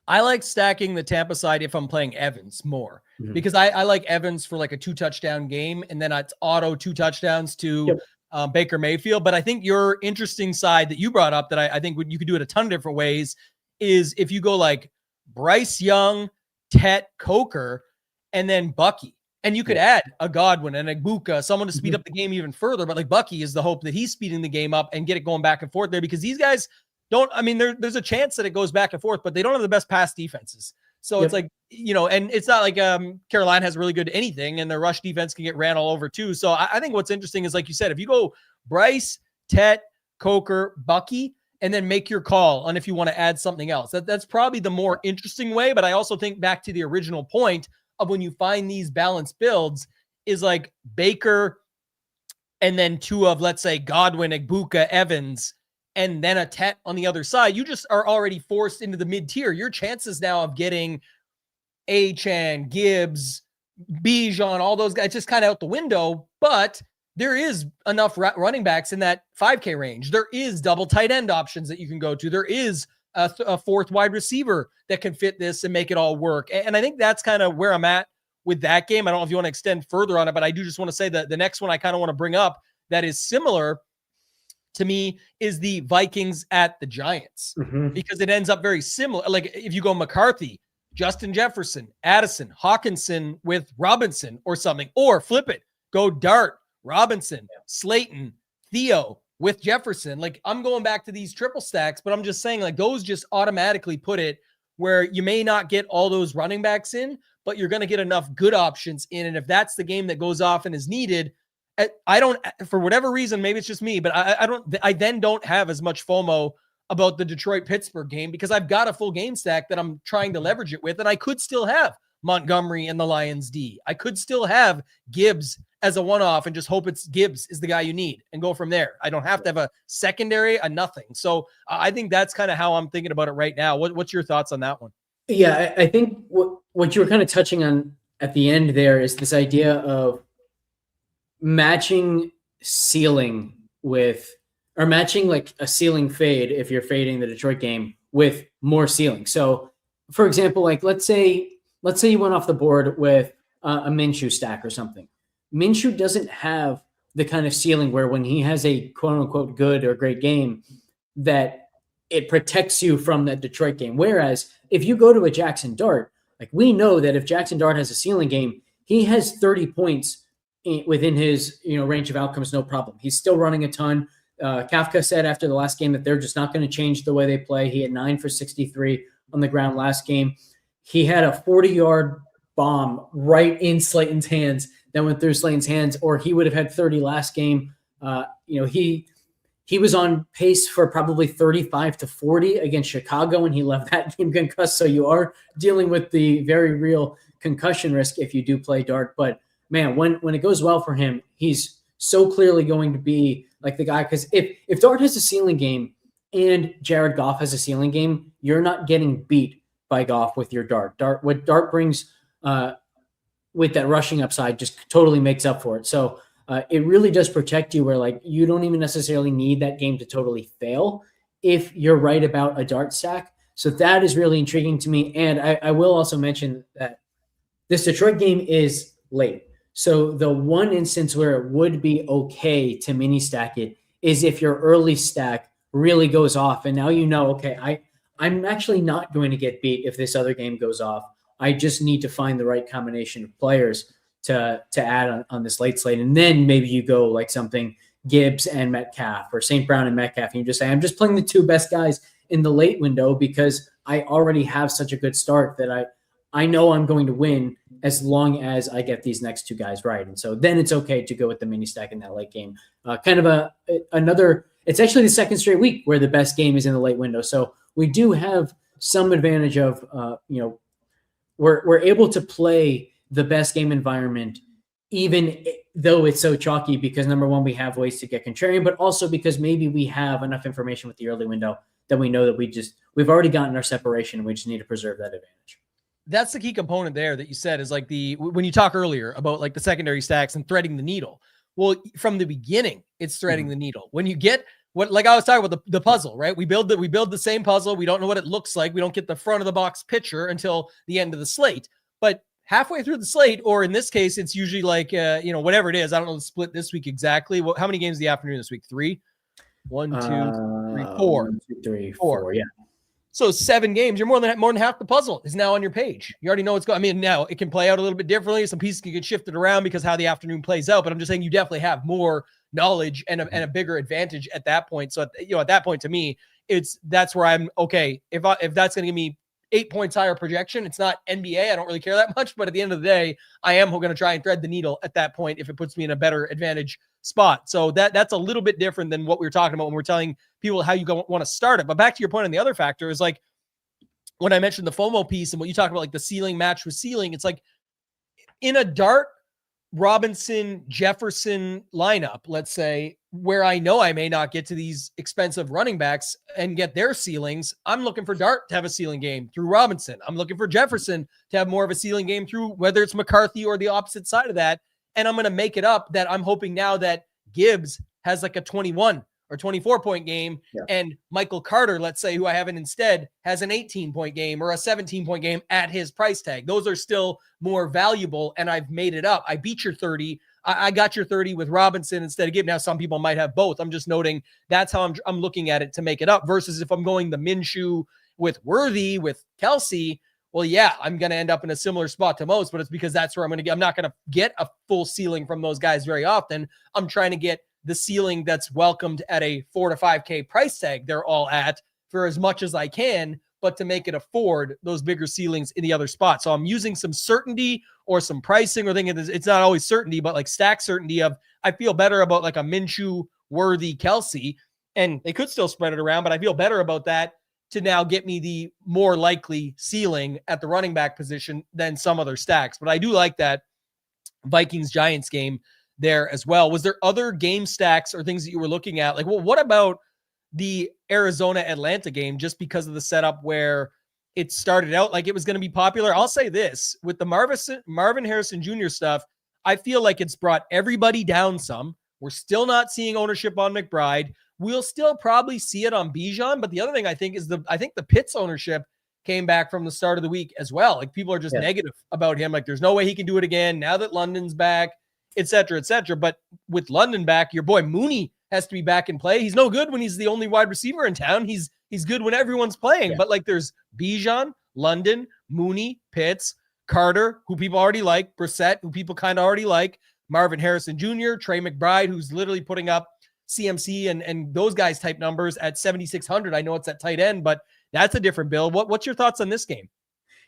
I like stacking the Tampa side if I'm playing Evans more, because I like Evans for like a 2-touchdown game, and then it's auto 2 touchdowns to Baker Mayfield. But I think your interesting side that you brought up that I think you could do it a ton of different ways is if you go like Bryce Young, Tet, Coker, and then Bucky. And you could add a Godwin and a Buka, someone to speed up the game even further. But like Bucky is the hope that he's speeding the game up and get it going back and forth there, because these guys there's a chance that it goes back and forth, but they don't have the best pass defenses. So it's like, and it's not like Carolina has really good anything, and their rush defense can get ran all over too. So I think what's interesting is, like you said, if you go Bryce, Tet, Coker, Bucky, and then make your call on if you want to add something else. That's probably the more interesting way. But I also think back to the original point of when you find these balanced builds is like Baker and then 2 of, let's say, Godwin, Egbuka, Evans, and then a Tet on the other side. You just are already forced into the mid-tier. Your chances now of getting Achane, Gibbs, Bijan, all those guys just kind of out the window. But there is enough running backs in that 5K range. There is double tight end options that you can go to. There is a 4th wide receiver that can fit this and make it all work. And I think that's kind of where I'm at with that game. I don't know if you want to extend further on it, but I do just want to say that the next one I kind of want to bring up that is similar to me is the Vikings at the Giants, because it ends up very similar. Like if you go McCarthy, Justin Jefferson, Addison, Hawkinson with Robinson or something, or flip it, go Dart, Robinson, Slayton, Theo with Jefferson. Like I'm going back to these triple stacks, but I'm just saying like those just automatically put it where you may not get all those running backs in, but you're going to get enough good options in. And if that's the game that goes off and is needed, I don't, for whatever reason, maybe it's just me, but I then don't have as much FOMO about the Detroit-Pittsburgh game, because I've got a full game stack that I'm trying to leverage it with. And I could still have Montgomery and the Lions D. I could still have Gibbs as a one-off and just hope it's Gibbs is the guy you need and go from there. I don't have to have a secondary, a nothing. So I think that's kind of how I'm thinking about it right now. What's your thoughts on that one? Yeah, I think what you were kind of touching on at the end there is this idea of matching ceiling with, or matching like a ceiling fade if you're fading the Detroit game with more ceiling. So for example, like let's say you went off the board with a Minshew stack or something. Minshew doesn't have the kind of ceiling where when he has a quote unquote good or great game that it protects you from that Detroit game. Whereas if you go to a Jackson Dart, like we know that if Jackson Dart has a ceiling game, he has 30 points within his range of outcomes, no problem. He's still running a ton. Kafka said after the last game that they're just not going to change the way they play. He had 9 for 63 on the ground last game. He had a 40-yard bomb right in Slayton's hands that went through Slayton's hands, or he would have had 30 last game. He was on pace for probably 35 to 40 against Chicago, and he left that game concussed. So you are dealing with the very real concussion risk if you do play Dart. But man, when it goes well for him, he's so clearly going to be like the guy. Because if Dart has a ceiling game and Jared Goff has a ceiling game, you're not getting beat by Goff with your Dart. What Dart brings with that rushing upside just totally makes up for it. So it really does protect you where like you don't even necessarily need that game to totally fail if you're right about a Dart stack. So that is really intriguing to me. And I will also mention that this Detroit game is late. So the one instance where it would be okay to mini stack it is if your early stack really goes off. And now you know, okay, I'm actually not going to get beat if this other game goes off. I just need to find the right combination of players to add on this late slate. And then maybe you go like something Gibbs and Metcalf or St. Brown and Metcalf. And you just say, I'm just playing the two best guys in the late window because I already have such a good start that I know I'm going to win as long as I get these next two guys right. And so then it's okay to go with the mini stack in that late game. Kind of another, it's actually the second straight week where the best game is in the late window. So we do have some advantage of, we're able to play the best game environment, even though it's so chalky because number one, we have ways to get contrarian, but also because maybe we have enough information with the early window that we know that we've already gotten our separation and we just need to preserve that advantage. That's the key component there that you said is like when you talk earlier about like the secondary stacks and threading the needle. Well, from the beginning, it's threading the needle. When you get like I was talking about the puzzle, right? We build the same puzzle. We don't know what it looks like. We don't get the front of the box picture until the end of the slate, but halfway through the slate, or in this case, it's usually like, whatever it is. I don't know the split this week exactly. How many games in the afternoon this week? 3? 1, 2, 3, 4. 1, 2, 3, 4. Yeah. So 7 games, you're more than half the puzzle is now on your page. You already know what's going. I mean, now it can play out a little bit differently. Some pieces can get shifted around because how the afternoon plays out. But I'm just saying you definitely have more knowledge and a bigger advantage at that point. So at that point, to me, that's where I'm okay. If that's going to give me 8 points higher projection, it's not NBA. I don't really care that much. But at the end of the day, I am going to try and thread the needle at that point if it puts me in a better advantage spot. So that's a little bit different than what we were talking about when we're telling people how you want to start it. But back to your point on the other factor is like when I mentioned the FOMO piece and what you talk about, like the ceiling match with ceiling, it's like in a Dart, Robinson, Jefferson lineup, let's say, where I know I may not get to these expensive running backs and get their ceilings, I'm looking for Dart to have a ceiling game through Robinson. I'm looking for Jefferson to have more of a ceiling game through whether it's McCarthy or the opposite side of that. And I'm going to make it up that I'm hoping now that Gibbs has like a 21 or 24-point game, and Michael Carter, let's say, who I have in instead, has an 18-point game or a 17-point game at his price tag. Those are still more valuable, and I've made it up. I beat your 30. I got your 30 with Robinson instead of Gibbs. Now, some people might have both. I'm just noting that's how I'm looking at it to make it up, versus if I'm going the Minshew with Worthy, with Kelsey, well, yeah, I'm going to end up in a similar spot to most, but it's because that's where I'm going to get. I'm not going to get a full ceiling from those guys very often. I'm trying to get the ceiling that's welcomed at a 4 to 5K price tag they're all at for as much as I can, but to make it afford those bigger ceilings in the other spot. So I'm using some certainty or some pricing or thinking it's not always certainty, but like stack certainty of I feel better about like a Minshew, Worthy, Kelsey, and they could still spread it around, but I feel better about that to now get me the more likely ceiling at the running back position than some other stacks. But I do like that Vikings-Giants game there as well. Was there other game stacks or things that you were looking at? Like, well, what about the Arizona-Atlanta game, just because of the setup where it started out like it was going to be popular? I'll say this, with the Marvin Harrison Jr. stuff, I feel like it's brought everybody down some. We're still not seeing ownership on McBride. We'll still probably see it on Bijan. But the other thing I think is the Pitts ownership came back from the start of the week as well. Like people are just negative about him. Like there's no way he can do it again now that London's back, et cetera, et cetera. But with London back, your boy Mooney has to be back in play. He's no good when he's the only wide receiver in town. He's good when everyone's playing. But like there's Bijan, London, Mooney, Pitts, Carter, who people already like, Brissett, who people kind of already like, Marvin Harrison Jr., Trey McBride, who's literally putting up CMC and those guys type numbers at 7,600. I know it's at tight end, but that's a different bill. What's your thoughts on this game?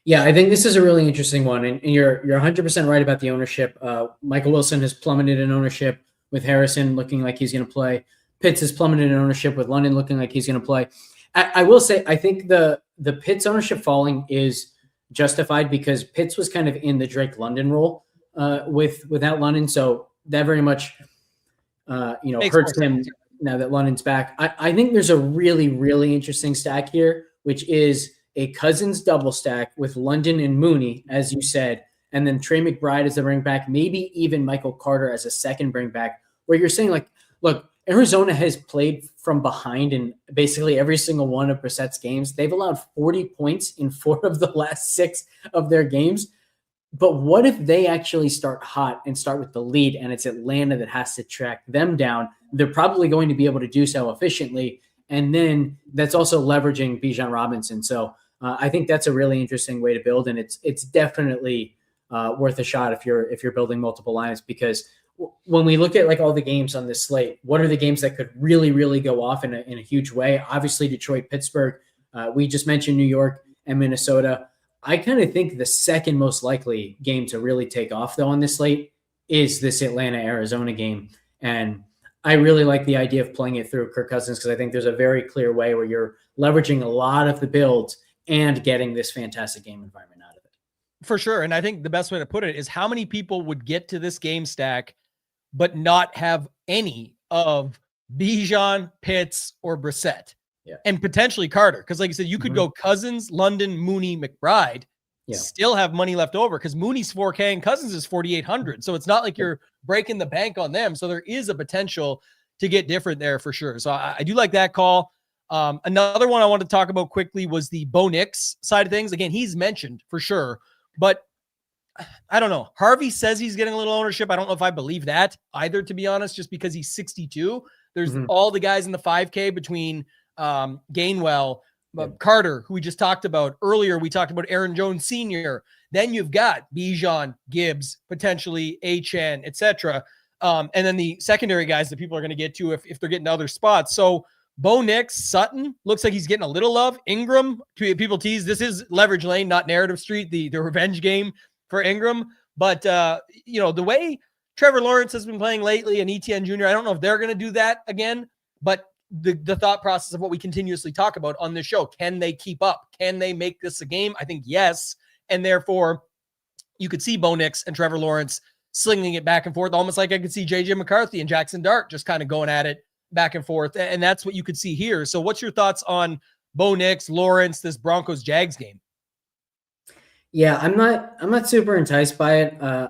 Yeah, I think this is a really interesting one. And you're 100% right about the ownership. Michael Wilson has plummeted in ownership with Harrison looking like he's going to play. Pitts has plummeted in ownership with London looking like he's going to play. I will say, I think the Pitts ownership falling is justified because Pitts was kind of in the Drake London role without London. So that very much, hurts him now that London's back. I think there's a really, really interesting stack here, which is a Cousins double stack with London and Mooney, as you said, and then Trey McBride as the bring back, maybe even Michael Carter as a second bring back, where you're saying like, look, Arizona has played from behind in basically every single one of Brissett's games. They've allowed 40 points in 4 of the last 6 of their games. But what if they actually start hot and start with the lead and it's Atlanta that has to track them down? They're probably going to be able to do so efficiently. And then that's also leveraging Bijan Robinson. So I think that's a really interesting way to build. And it's definitely worth a shot if you're building multiple lineups, because when we look at like all the games on this slate, what are the games that could really, really go off in a huge way? Obviously, Detroit, Pittsburgh. We just mentioned New York and Minnesota. I kind of think the second most likely game to really take off, though, on this slate is this Atlanta-Arizona game. And I really like the idea of playing it through Kirk Cousins because I think there's a very clear way where you're leveraging a lot of the builds and getting this fantastic game environment out of it. For sure. And I think the best way to put it is how many people would get to this game stack but not have any of Bijan, Pitts, or Brissett, and potentially Carter. Because like you said, you could go Cousins, London, Mooney, McBride, still have money left over because Mooney's 4K and Cousins is 4,800. So it's not like you're breaking the bank on them. So there is a potential to get different there for sure. So I do like that call. Another one I want to talk about quickly was the Bo Nix side of things. Again, he's mentioned for sure, but I don't know. Harvey says he's getting a little ownership. I don't know if I believe that either, to be honest, just because he's 62. There's all the guys in the 5K between Gainwell, Carter, who we just talked about earlier. We talked about Aaron Jones Sr. Then you've got Bijan, Gibbs, potentially Achane, etc. And then the secondary guys that people are going to get to if they're getting other spots. So Bo Nix, Sutton, looks like he's getting a little love. Ingram, people tease, this is leverage lane, not narrative street, the revenge game for Ingram. But, the way Trevor Lawrence has been playing lately and ETN Jr., I don't know if they're going to do that again, but the thought process of what we continuously talk about on this show, can they keep up? Can they make this a game? I think yes. And therefore, you could see Bo Nix and Trevor Lawrence slinging it back and forth, almost like I could see JJ McCarthy and Jackson Dart just kind of going at it back and forth. And that's what you could see here. So what's your thoughts on Bo Nix, Lawrence, this Broncos Jags game? Yeah, I'm not super enticed by it. I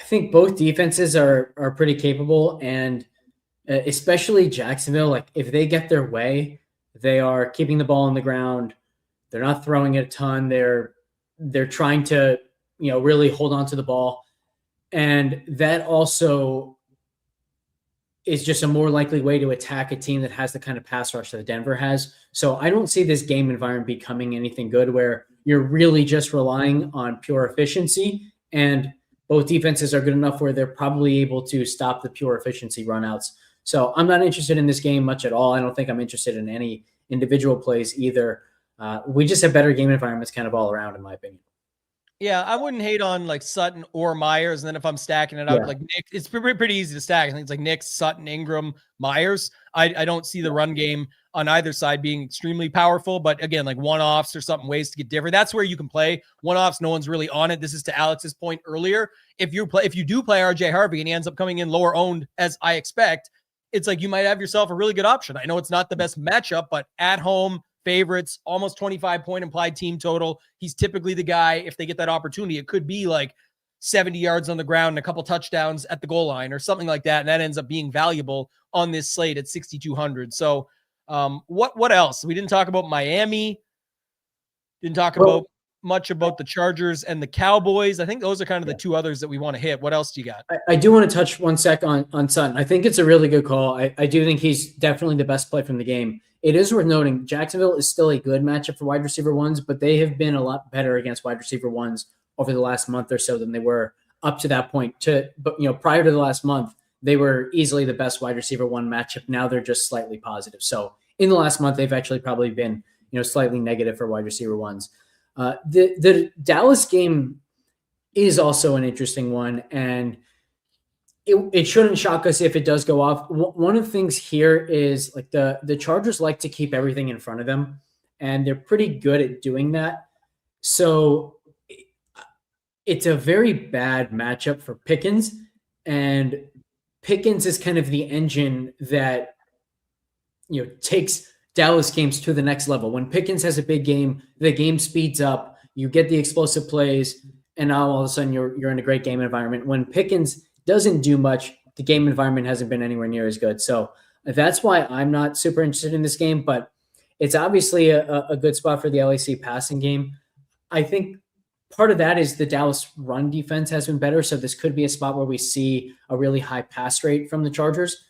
think both defenses are pretty capable, and especially Jacksonville, like if they get their way, they are keeping the ball on the ground. They're not throwing it a ton. They're trying to, really hold on to the ball. And that also is just a more likely way to attack a team that has the kind of pass rush that Denver has. So I don't see this game environment becoming anything good where you're really just relying on pure efficiency, and both defenses are good enough where they're probably able to stop the pure efficiency runouts. So I'm not interested in this game much at all. I don't think I'm interested in any individual plays either. We just have better game environments kind of all around, in my opinion. Yeah, I wouldn't hate on like Sutton or Myers. And then if I'm stacking it up, like Nick, it's pretty easy to stack. I think it's like Nick, Sutton, Ingram, Myers. I don't see the run game on either side being extremely powerful. But again, like one-offs or something, ways to get different. That's where you can play one-offs. No one's really on it. This is to Alex's point earlier. If you do play RJ Harvey and he ends up coming in lower owned as I expect, it's like you might have yourself a really good option. I know it's not the best matchup, but at home, favorites, almost 25-point implied team total. He's typically the guy, if they get that opportunity, it could be like 70 yards on the ground and a couple touchdowns at the goal line or something like that. And that ends up being valuable on this slate at 6,200. So what else? We didn't talk about Miami. Didn't talk about much about the Chargers and the Cowboys. I think those are kind of the two others that we want to hit. What else do you got? I do want to touch 1 sec on Sutton. I think it's a really good call. I do think he's definitely the best play from the game. It is worth noting Jacksonville is still a good matchup for wide receiver ones, but they have been a lot better against wide receiver ones over the last month or so than they were up to that point. But prior to the last month, they were easily the best wide receiver one matchup. Now they're just slightly positive. So in the last month, they've actually probably been, slightly negative for wide receiver ones. The Dallas game is also an interesting one, and it shouldn't shock us if it does go off. One of the things here is like the Chargers like to keep everything in front of them, and they're pretty good at doing that. So it's a very bad matchup for Pickens, and Pickens is kind of the engine that takes Dallas games to the next level. When Pickens has a big game, the game speeds up. You get the explosive plays, and now all of a sudden you're in a great game environment. When Pickens doesn't do much, the game environment hasn't been anywhere near as good. So that's why I'm not super interested in this game, but it's obviously a good spot for the LAC passing game. I think part of that is the Dallas run defense has been better, so this could be a spot where we see a really high pass rate from the Chargers.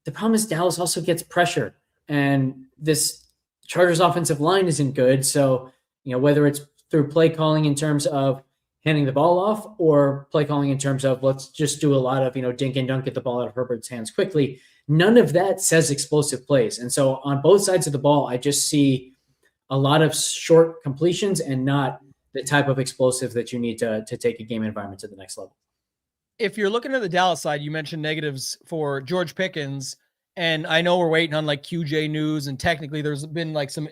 The problem is Dallas also gets pressure, and this Chargers offensive line isn't good. So, whether it's through play calling in terms of handing the ball off or play calling in terms of let's just do a lot of, dink and dunk, get the ball out of Herbert's hands quickly, none of that says explosive plays. And so on both sides of the ball, I just see a lot of short completions and not the type of explosive that you need to take a game environment to the next level. If you're looking at the Dallas side, you mentioned negatives for George Pickens, and I know we're waiting on like QJ News, and technically there's been like some,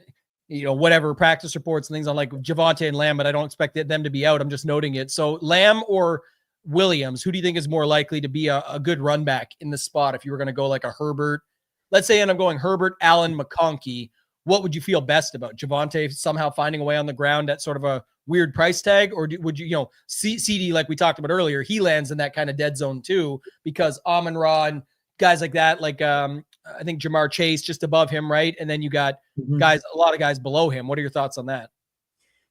whatever practice reports and things on like Javonte and Lamb, but I don't expect them to be out. I'm just noting it. So Lamb or Williams, who do you think is more likely to be a good run back in the spot if you were going to go like a Herbert? Let's say, and I'm going Herbert, Allen, McConkey. What would you feel best about? Javonte somehow finding a way on the ground at sort of a weird price tag, or would you, CD, like we talked about earlier, he lands in that kind of dead zone too, because Amon-Ra and guys like that, like I think Jamar Chase just above him, right? And then you got a lot of guys below him. What are your thoughts on that?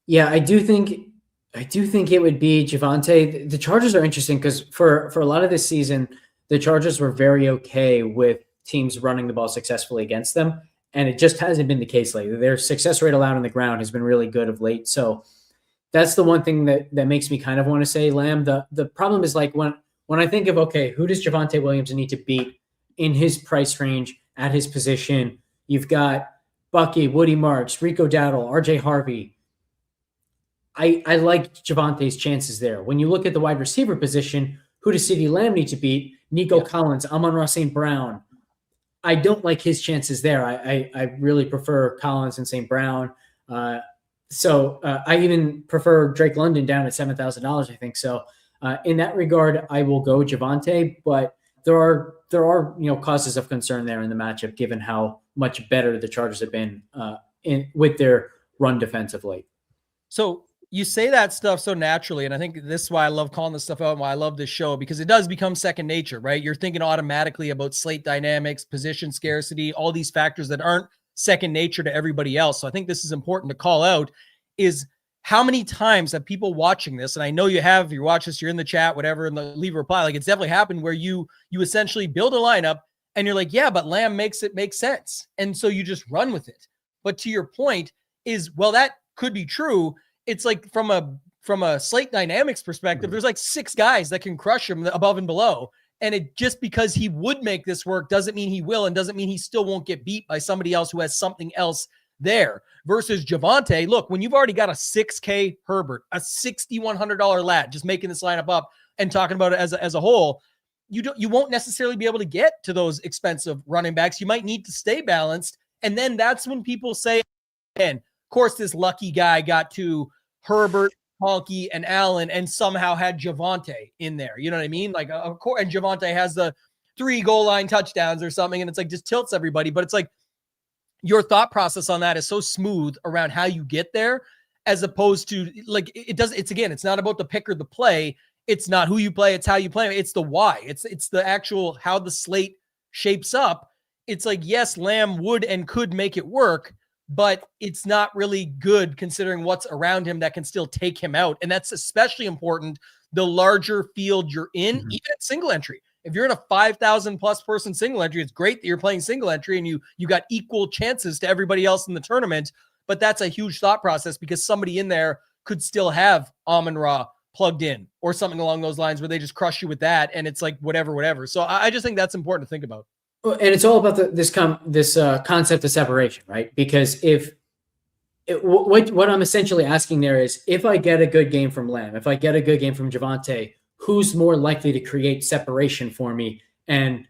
Yeah, I do think it would be Javonte. The Chargers are interesting because for a lot of this season, the Chargers were very okay with teams running the ball successfully against them, and it just hasn't been the case lately. Their success rate allowed on the ground has been really good of late. So that's the one thing that makes me kind of want to say Lamb. The problem is like when I think of, okay, who does Javonte Williams need to beat in his price range at his position? You've got Bucky, Woody Marks, Rico Dowdle, RJ Harvey. I like Javonte's chances there. When you look at the wide receiver position, who does CeeDee Lamb need to beat? Nico Collins, Amon-Ra St. Brown. I don't like his chances there. I really prefer Collins and St. Brown. So I even prefer Drake London down at $7,000, I think. So in that regard, I will go Javonte, but there are causes of concern there in the matchup, given how much better the Chargers have been with their run defense of late. So you say that stuff so naturally, and I think this is why I love calling this stuff out and why I love this show, because it does become second nature, right? You're thinking automatically about slate dynamics, position scarcity, all these factors that aren't second nature to everybody else. So I think this is important to call out, is how many times have people watching this, and I know you have, if you watch this, you're in the chat, whatever, and leave a reply, like it's definitely happened where you essentially build a lineup and you're like, yeah, but Lamb makes it make sense. And so you just run with it. But to your point is, well, that could be true. It's like from a slate dynamics perspective, there's like 6 guys that can crush him above and below. And it just because he would make this work doesn't mean he will, and doesn't mean he still won't get beat by somebody else who has something else there. Versus Javonte, look, when you've already got a $6K Herbert, a $6,100 lad, just making this lineup up and talking about it as a whole, you won't necessarily be able to get to those expensive running backs. You might need to stay balanced. And then that's when people say, and of course, this lucky guy got to Herbert, Honky, and Allen and somehow had Javonte in there. You know what I mean? Like, of course, and Javonte has the 3 goal line touchdowns or something, and it's like just tilts everybody. But it's like your thought process on that is so smooth around how you get there, as opposed to like it's not about the pick or the play. It's not who you play, it's how you play. It's the why. It's the actual how the slate shapes up. It's like, yes, Lamb would and could make it work, but it's not really good considering what's around him that can still take him out. And that's especially important the larger field you're in, even at single entry. If you're in a 5,000 plus person single entry, it's great that you're playing single entry and you got equal chances to everybody else in the tournament. But that's a huge thought process because somebody in there could still have Amon-Ra plugged in or something along those lines where they just crush you with that. And it's like, whatever. So I just think that's important to think about. And it's all about this concept of separation, right? Because what I'm essentially asking there is, if I get a good game from Lamb, if I get a good game from Javonte, who's more likely to create separation for me? And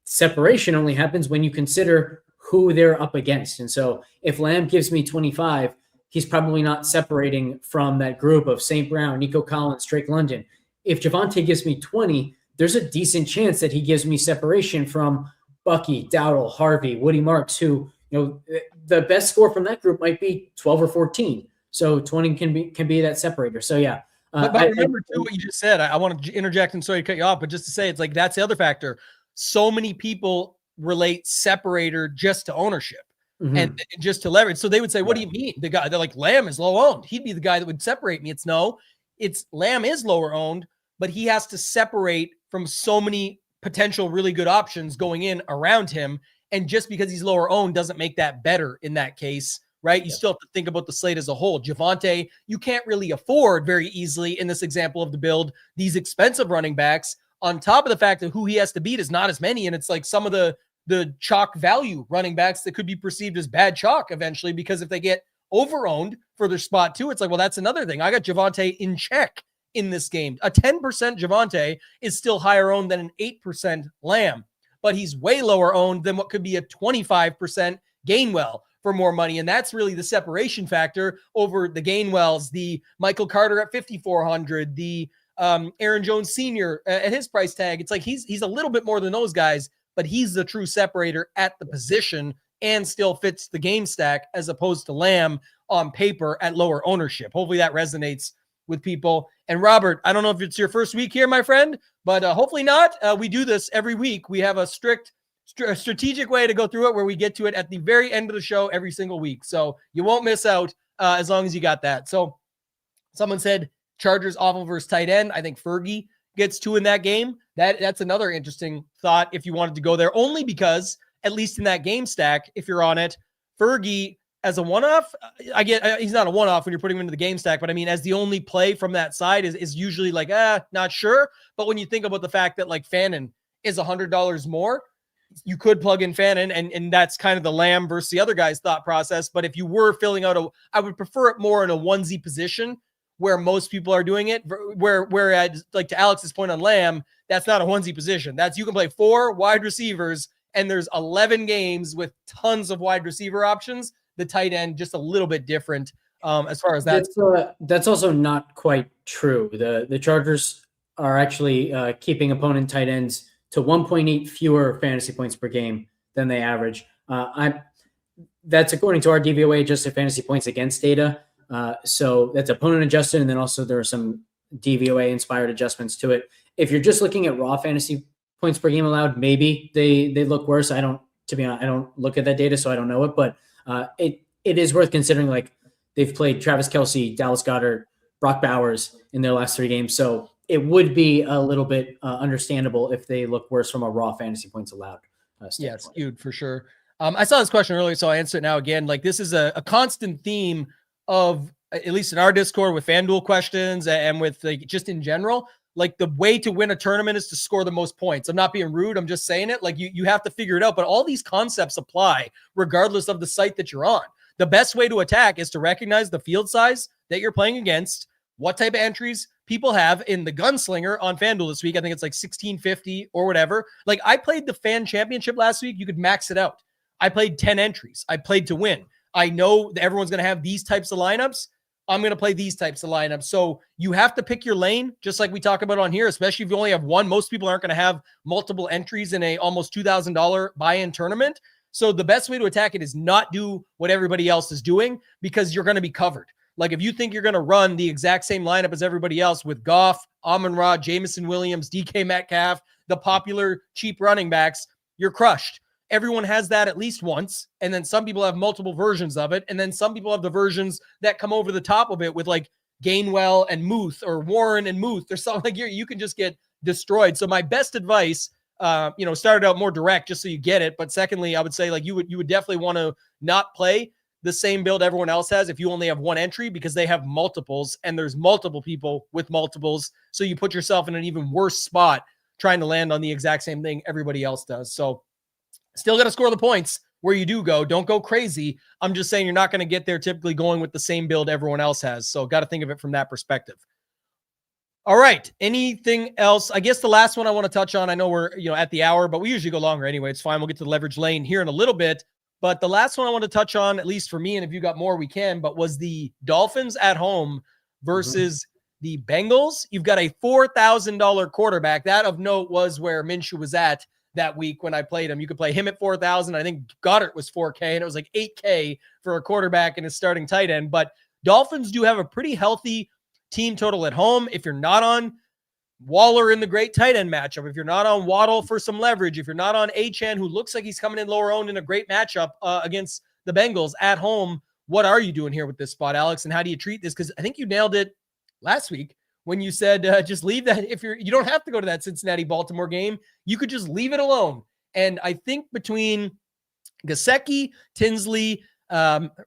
separation only happens when you consider who they're up against. And so if Lamb gives me 25, he's probably not separating from that group of St. Brown, Nico Collins, Drake London. If Javonte gives me 20, there's a decent chance that he gives me separation from Bucky, Dowdle, Harvey, Woody Marks, who, the best score from that group might be 12 or 14. So 20 can be that separator. So yeah. But remember too what you just said. I want to interject and sorry to cut you off, but just to say, it's like that's the other factor. So many people relate separator just to ownership and just to leverage. So they would say, "What do you mean?" They're like, Lamb is low owned. He'd be the guy that would separate me. It's Lamb is lower owned, but he has to separate from so many potential really good options going in around him. And just because he's lower owned doesn't make that better in that case. Right? You still have to think about the slate as a whole. Javonte, you can't really afford very easily in this example of the build, these expensive running backs on top of the fact that who he has to beat is not as many. And it's like some of the chalk value running backs that could be perceived as bad chalk eventually, because if they get over-owned for their spot too, it's like, well, that's another thing. I got Javonte in check in this game. A 10% Javonte is still higher owned than an 8% Lamb, but he's way lower owned than what could be a 25% Gainwell for more money. And that's really the separation factor over the Gainwells, the Michael Carter at 5,400, the Aaron Jones Sr. At his price tag. It's like he's a little bit more than those guys, but he's the true separator at the position and still fits the game stack as opposed to Lamb on paper at lower ownership. Hopefully that resonates with people. And Robert, I don't know if it's your first week here, my friend, but hopefully not. We do this every week. We have a strategic way to go through it where we get to it at the very end of the show every single week. So you won't miss out as long as you got that. So someone said Chargers awful versus tight end. I think Fergie gets 2 in that game. That's another interesting thought if you wanted to go there, only because at least in that game stack, if you're on it, Fergie as a one-off, he's not a one-off when you're putting him into the game stack, but I mean, as the only play from that side is usually like, not sure. But when you think about the fact that like Fannin is $100 more, you could plug in Fannin, and that's kind of the Lamb versus the other guy's thought process. But if you were filling out I would prefer it more in a onesie position where most people are doing it, whereas like to Alex's point on Lamb, that's not a onesie position. That's, you can play 4 wide receivers and there's 11 games with tons of wide receiver options. The tight end, just a little bit different as far as that. That's also not quite true. The Chargers are actually keeping opponent tight ends to 1.8 fewer fantasy points per game than they average. That's according to our DVOA adjusted fantasy points against data. So that's opponent adjusted, and then also there are some DVOA inspired adjustments to it. If you're just looking at raw fantasy points per game allowed, maybe they look worse. To be honest, I don't look at that data, so I don't know it, but it is worth considering. Like, they've played Travis Kelce, Dallas Goedert, Brock Bowers in their last 3 games. So it would be a little bit understandable if they look worse from a raw fantasy points allowed standpoint. Yeah, it's skewed for sure. I saw this question earlier, so I answer it now again. Like, this is a constant theme of, at least in our Discord, with FanDuel questions and with like just in general, like the way to win a tournament is to score the most points. I'm not being rude. I'm just saying it. Like, you have to figure it out, but all these concepts apply regardless of the site that you're on. The best way to attack is to recognize the field size that you're playing against, what type of entries people have in the Gunslinger on FanDuel this week. I think it's like 1650 or whatever. Like, I played the Fan Championship last week. You could max it out. I played 10 entries. I played to win. I know that everyone's going to have these types of lineups. I'm going to play these types of lineups. So you have to pick your lane, just like we talk about on here, especially if you only have one. Most people aren't going to have multiple entries in a almost $2,000 buy-in tournament. So the best way to attack it is not do what everybody else is doing, because you're going to be covered. Like, if you think you're going to run the exact same lineup as everybody else with Goff, Amon-Ra, Jameson Williams, DK Metcalf, the popular cheap running backs, you're crushed. Everyone has that at least once. And then some people have multiple versions of it. And then some people have the versions that come over the top of it with like Gainwell and Muth, or Warren and Muth, or something. Like, you can just get destroyed. So my best advice, started out more direct just so you get it. But secondly, I would say, like, you would definitely want to not play the same build everyone else has if you only have one entry, because they have multiples and there's multiple people with multiples. So you put yourself in an even worse spot trying to land on the exact same thing everybody else does. So still got to score the points where you do go. Don't go crazy. I'm just saying you're not going to get there typically going with the same build everyone else has. So got to think of it from that perspective. All right. Anything else? I guess the last one I want to touch on, I know we're at the hour, but we usually go longer anyway. It's fine. We'll get to the leverage lane here in a little bit. But the last one I want to touch on, at least for me, and if you got more, we can, but was the Dolphins at home versus the Bengals. You've got a $4,000 quarterback. That of note was where Minshew was at that week when I played him. You could play him at 4,000. I think Goddard was 4K, and it was like 8K for a quarterback and his starting tight end. But Dolphins do have a pretty healthy team total at home. If you're not on Waller in the great tight end matchup, if you're not on Waddle for some leverage, if you're not on Achane, who looks like he's coming in lower owned in a great matchup against the Bengals at home, what are you doing here with this spot, Alex? And how do you treat this? Because I think you nailed it last week when you said just leave that. If you don't have to go to that Cincinnati-Baltimore game, you could just leave it alone. And I think between Gesicki, Tinsley,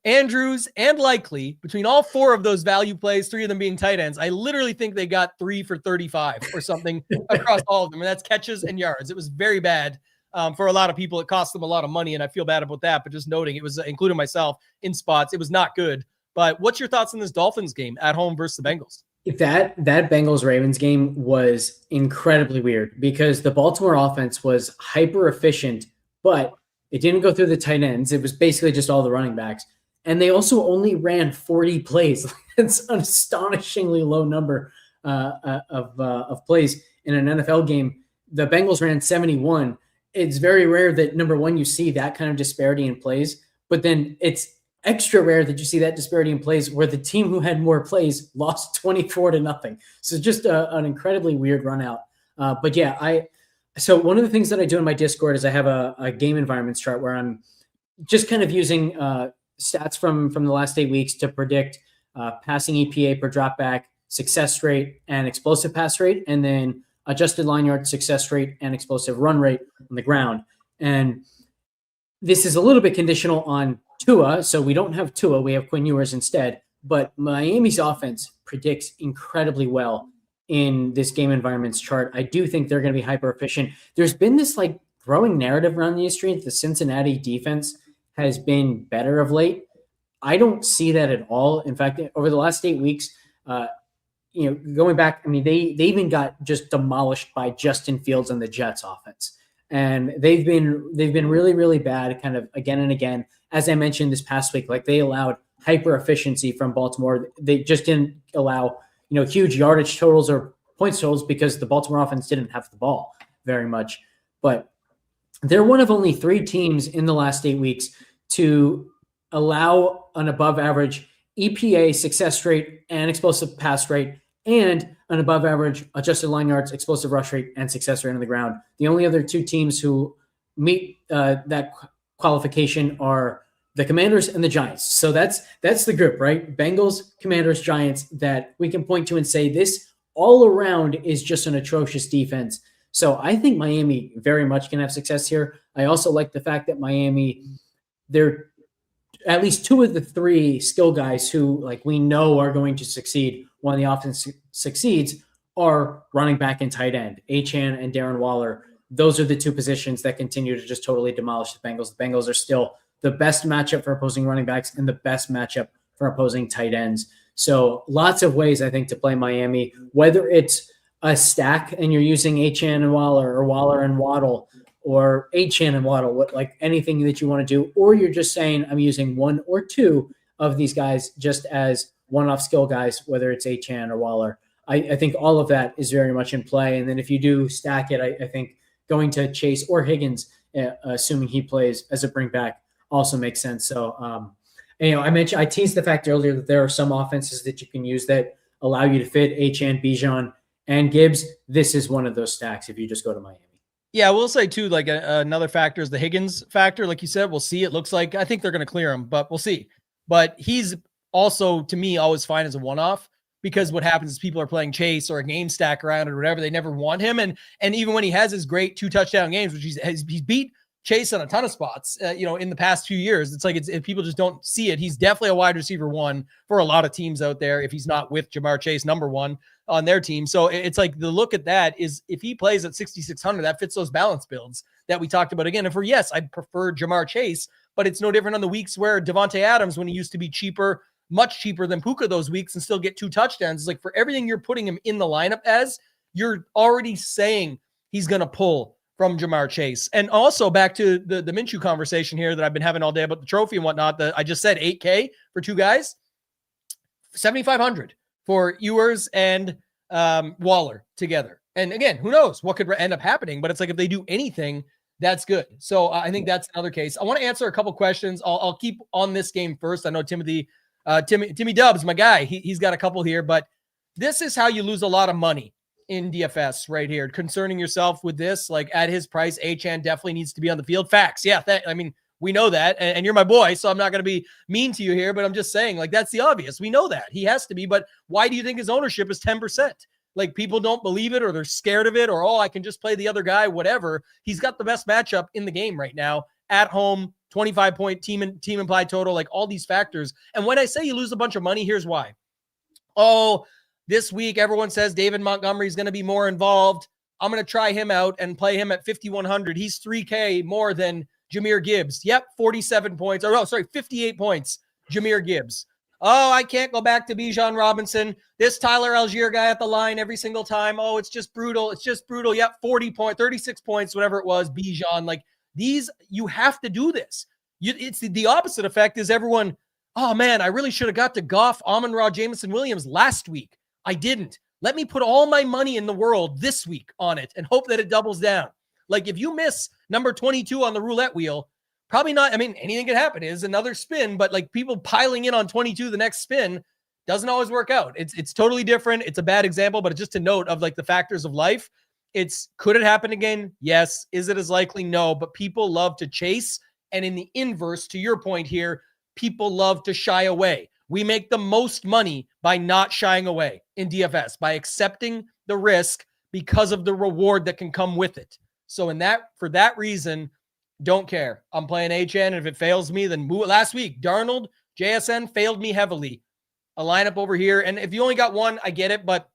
Andrews, and Likely, between all four of those value plays, three of them being tight ends, I literally think they got 3 for 35 or something across all of them. And that's catches and yards. It was very bad for a lot of people. It cost them a lot of money, and I feel bad about that. But just noting, it was, including myself, in spots, it was not good. But what's your thoughts on this Dolphins game at home versus the Bengals? That Bengals-Ravens game was incredibly weird because the Baltimore offense was hyper efficient, but it didn't go through the tight ends. It was basically just all the running backs. And they also only ran 40 plays. It's an astonishingly low number of plays in an NFL game. The Bengals ran 71. It's very rare that, number one, you see that kind of disparity in plays, but then it's extra rare that you see that disparity in plays where the team who had more plays lost 24-0. So just an incredibly weird run out. But yeah, so one of the things that I do in my Discord is I have a game environments chart where I'm just kind of using stats from the last 8 weeks to predict passing EPA per dropback, success rate, and explosive pass rate, and then adjusted line yard success rate and explosive run rate on the ground. And this is a little bit conditional on Tua, so we don't have Tua. We have Quinn Ewers instead. But Miami's offense predicts incredibly well in this game environments chart. I do think they're going to be hyper efficient. There's been this like growing narrative around the industry that the Cincinnati defense has been better of late. I don't see that at all. In fact, over the last 8 weeks, going back, I mean, they even got just demolished by Justin Fields and the Jets offense. And they've been really, really bad kind of again and again. As I mentioned this past week, like they allowed hyper efficiency from Baltimore. They just didn't allow, huge yardage totals or points totals because the Baltimore offense didn't have the ball very much. But they're one of only 3 teams in the last 8 weeks to allow an above average EPA success rate and explosive pass rate and an above average adjusted line yards, explosive rush rate, and success rate on the ground. The only other 2 teams who meet that qualification are the Commanders and the Giants. So that's the group, right? Bengals, Commanders, Giants, that we can point to and say this all around is just an atrocious defense. So I think Miami very much can have success here. I also like the fact that Miami, they're at least 2 of the 3 skill guys who like we know are going to succeed when the offense succeeds are running back and tight end. Achane and Darren Waller. Those are the 2 positions that continue to just totally demolish the Bengals. The Bengals are still the best matchup for opposing running backs and the best matchup for opposing tight ends. So lots of ways, I think, to play Miami, whether it's a stack and you're using Achane and Waller or Waller and Waddle or Achane and Waddle, like anything that you want to do, or you're just saying I'm using 1 or 2 of these guys just as one-off skill guys, whether it's Achane or Waller. I think all of that is very much in play. And then if you do stack it, I think going to Chase or Higgins, assuming he plays as a bring back, also makes sense. So, I teased the fact earlier that there are some offenses that you can use that allow you to fit Achane, Bijan, and Gibbs. This is one of those stacks if you just go to Miami. Yeah, we'll say too, like another factor is the Higgins factor. Like you said, we'll see. It looks like, I think they're going to clear him, but we'll see. But he's also, to me, always fine as a one-off because what happens is people are playing Chase or a game stack around it or whatever. They never want him. And even when he has his great 2 touchdown games, which he's beat Chase on a ton of spots, in the past few years, it's like if people just don't see it. He's definitely a wide receiver 1 for a lot of teams out there if he's not with Jamar Chase, number 1 on their team. So it's like the look at that is if he plays at 6,600, that fits those balance builds that we talked about again. And for, yes, I prefer Jamar Chase, but it's no different on the weeks where Devontae Adams, when he used to be cheaper, much cheaper than Puka those weeks and still get 2 touchdowns. It's like for everything you're putting him in the lineup as, you're already saying he's going to pull from Jamar Chase. And also back to the Minshew conversation here that I've been having all day about the trophy and whatnot, that I just said $8K for two guys, $7,500 for Ewers and Waller together. And again, who knows what could end up happening, but it's like if they do anything, that's good. So I think that's another case. I want to answer a couple questions. I'll keep on this game first. I know Timmy Dubs, my guy, he's got a couple here, but this is how you lose a lot of money in DFS right here. Concerning yourself with this, like at his price, Achane definitely needs to be on the field. Facts. Yeah. We know that. And you're my boy, so I'm not going to be mean to you here, but I'm just saying, like, that's the obvious. We know that. He has to be, but why do you think his ownership is 10%? Like, people don't believe it, or they're scared of it, or, oh, I can just play the other guy, whatever. He's got the best matchup in the game right now at home, 25-point team implied total, like all these factors. And when I say you lose a bunch of money, here's why. Oh, this week, everyone says David Montgomery is going to be more involved. I'm going to try him out and play him at 5,100. He's 3K more than Jahmyr Gibbs. Yep, 47 points. 58 points, Jahmyr Gibbs. Oh, I can't go back to Bijan Robinson. This Tyler Algier guy at the line every single time. Oh, it's just brutal. Yep, 36 points, whatever it was, Bijan. Like, these, you have to do this. It's the opposite effect is everyone, oh, man, I really should have got to Goff, Amon-Ra, Jameson Williams last week. I didn't. Let me put all my money in the world this week on it and hope that it doubles down. Like, if you miss number 22 on the roulette wheel, probably not. I mean, anything can happen. It is another spin, but like people piling in on 22 the next spin doesn't always work out. It's totally different. It's a bad example, but it's just a note of like the factors of life. Could it happen again? Yes. Is it as likely? No. But people love to chase. And in the inverse, to your point here, people love to shy away. We make the most money by not shying away in DFS, by accepting the risk because of the reward that can come with it. So for that reason, don't care. I'm playing Achane, and if it fails me, then last week, Darnold, JSN failed me heavily. A lineup over here, and if you only got one, I get it, but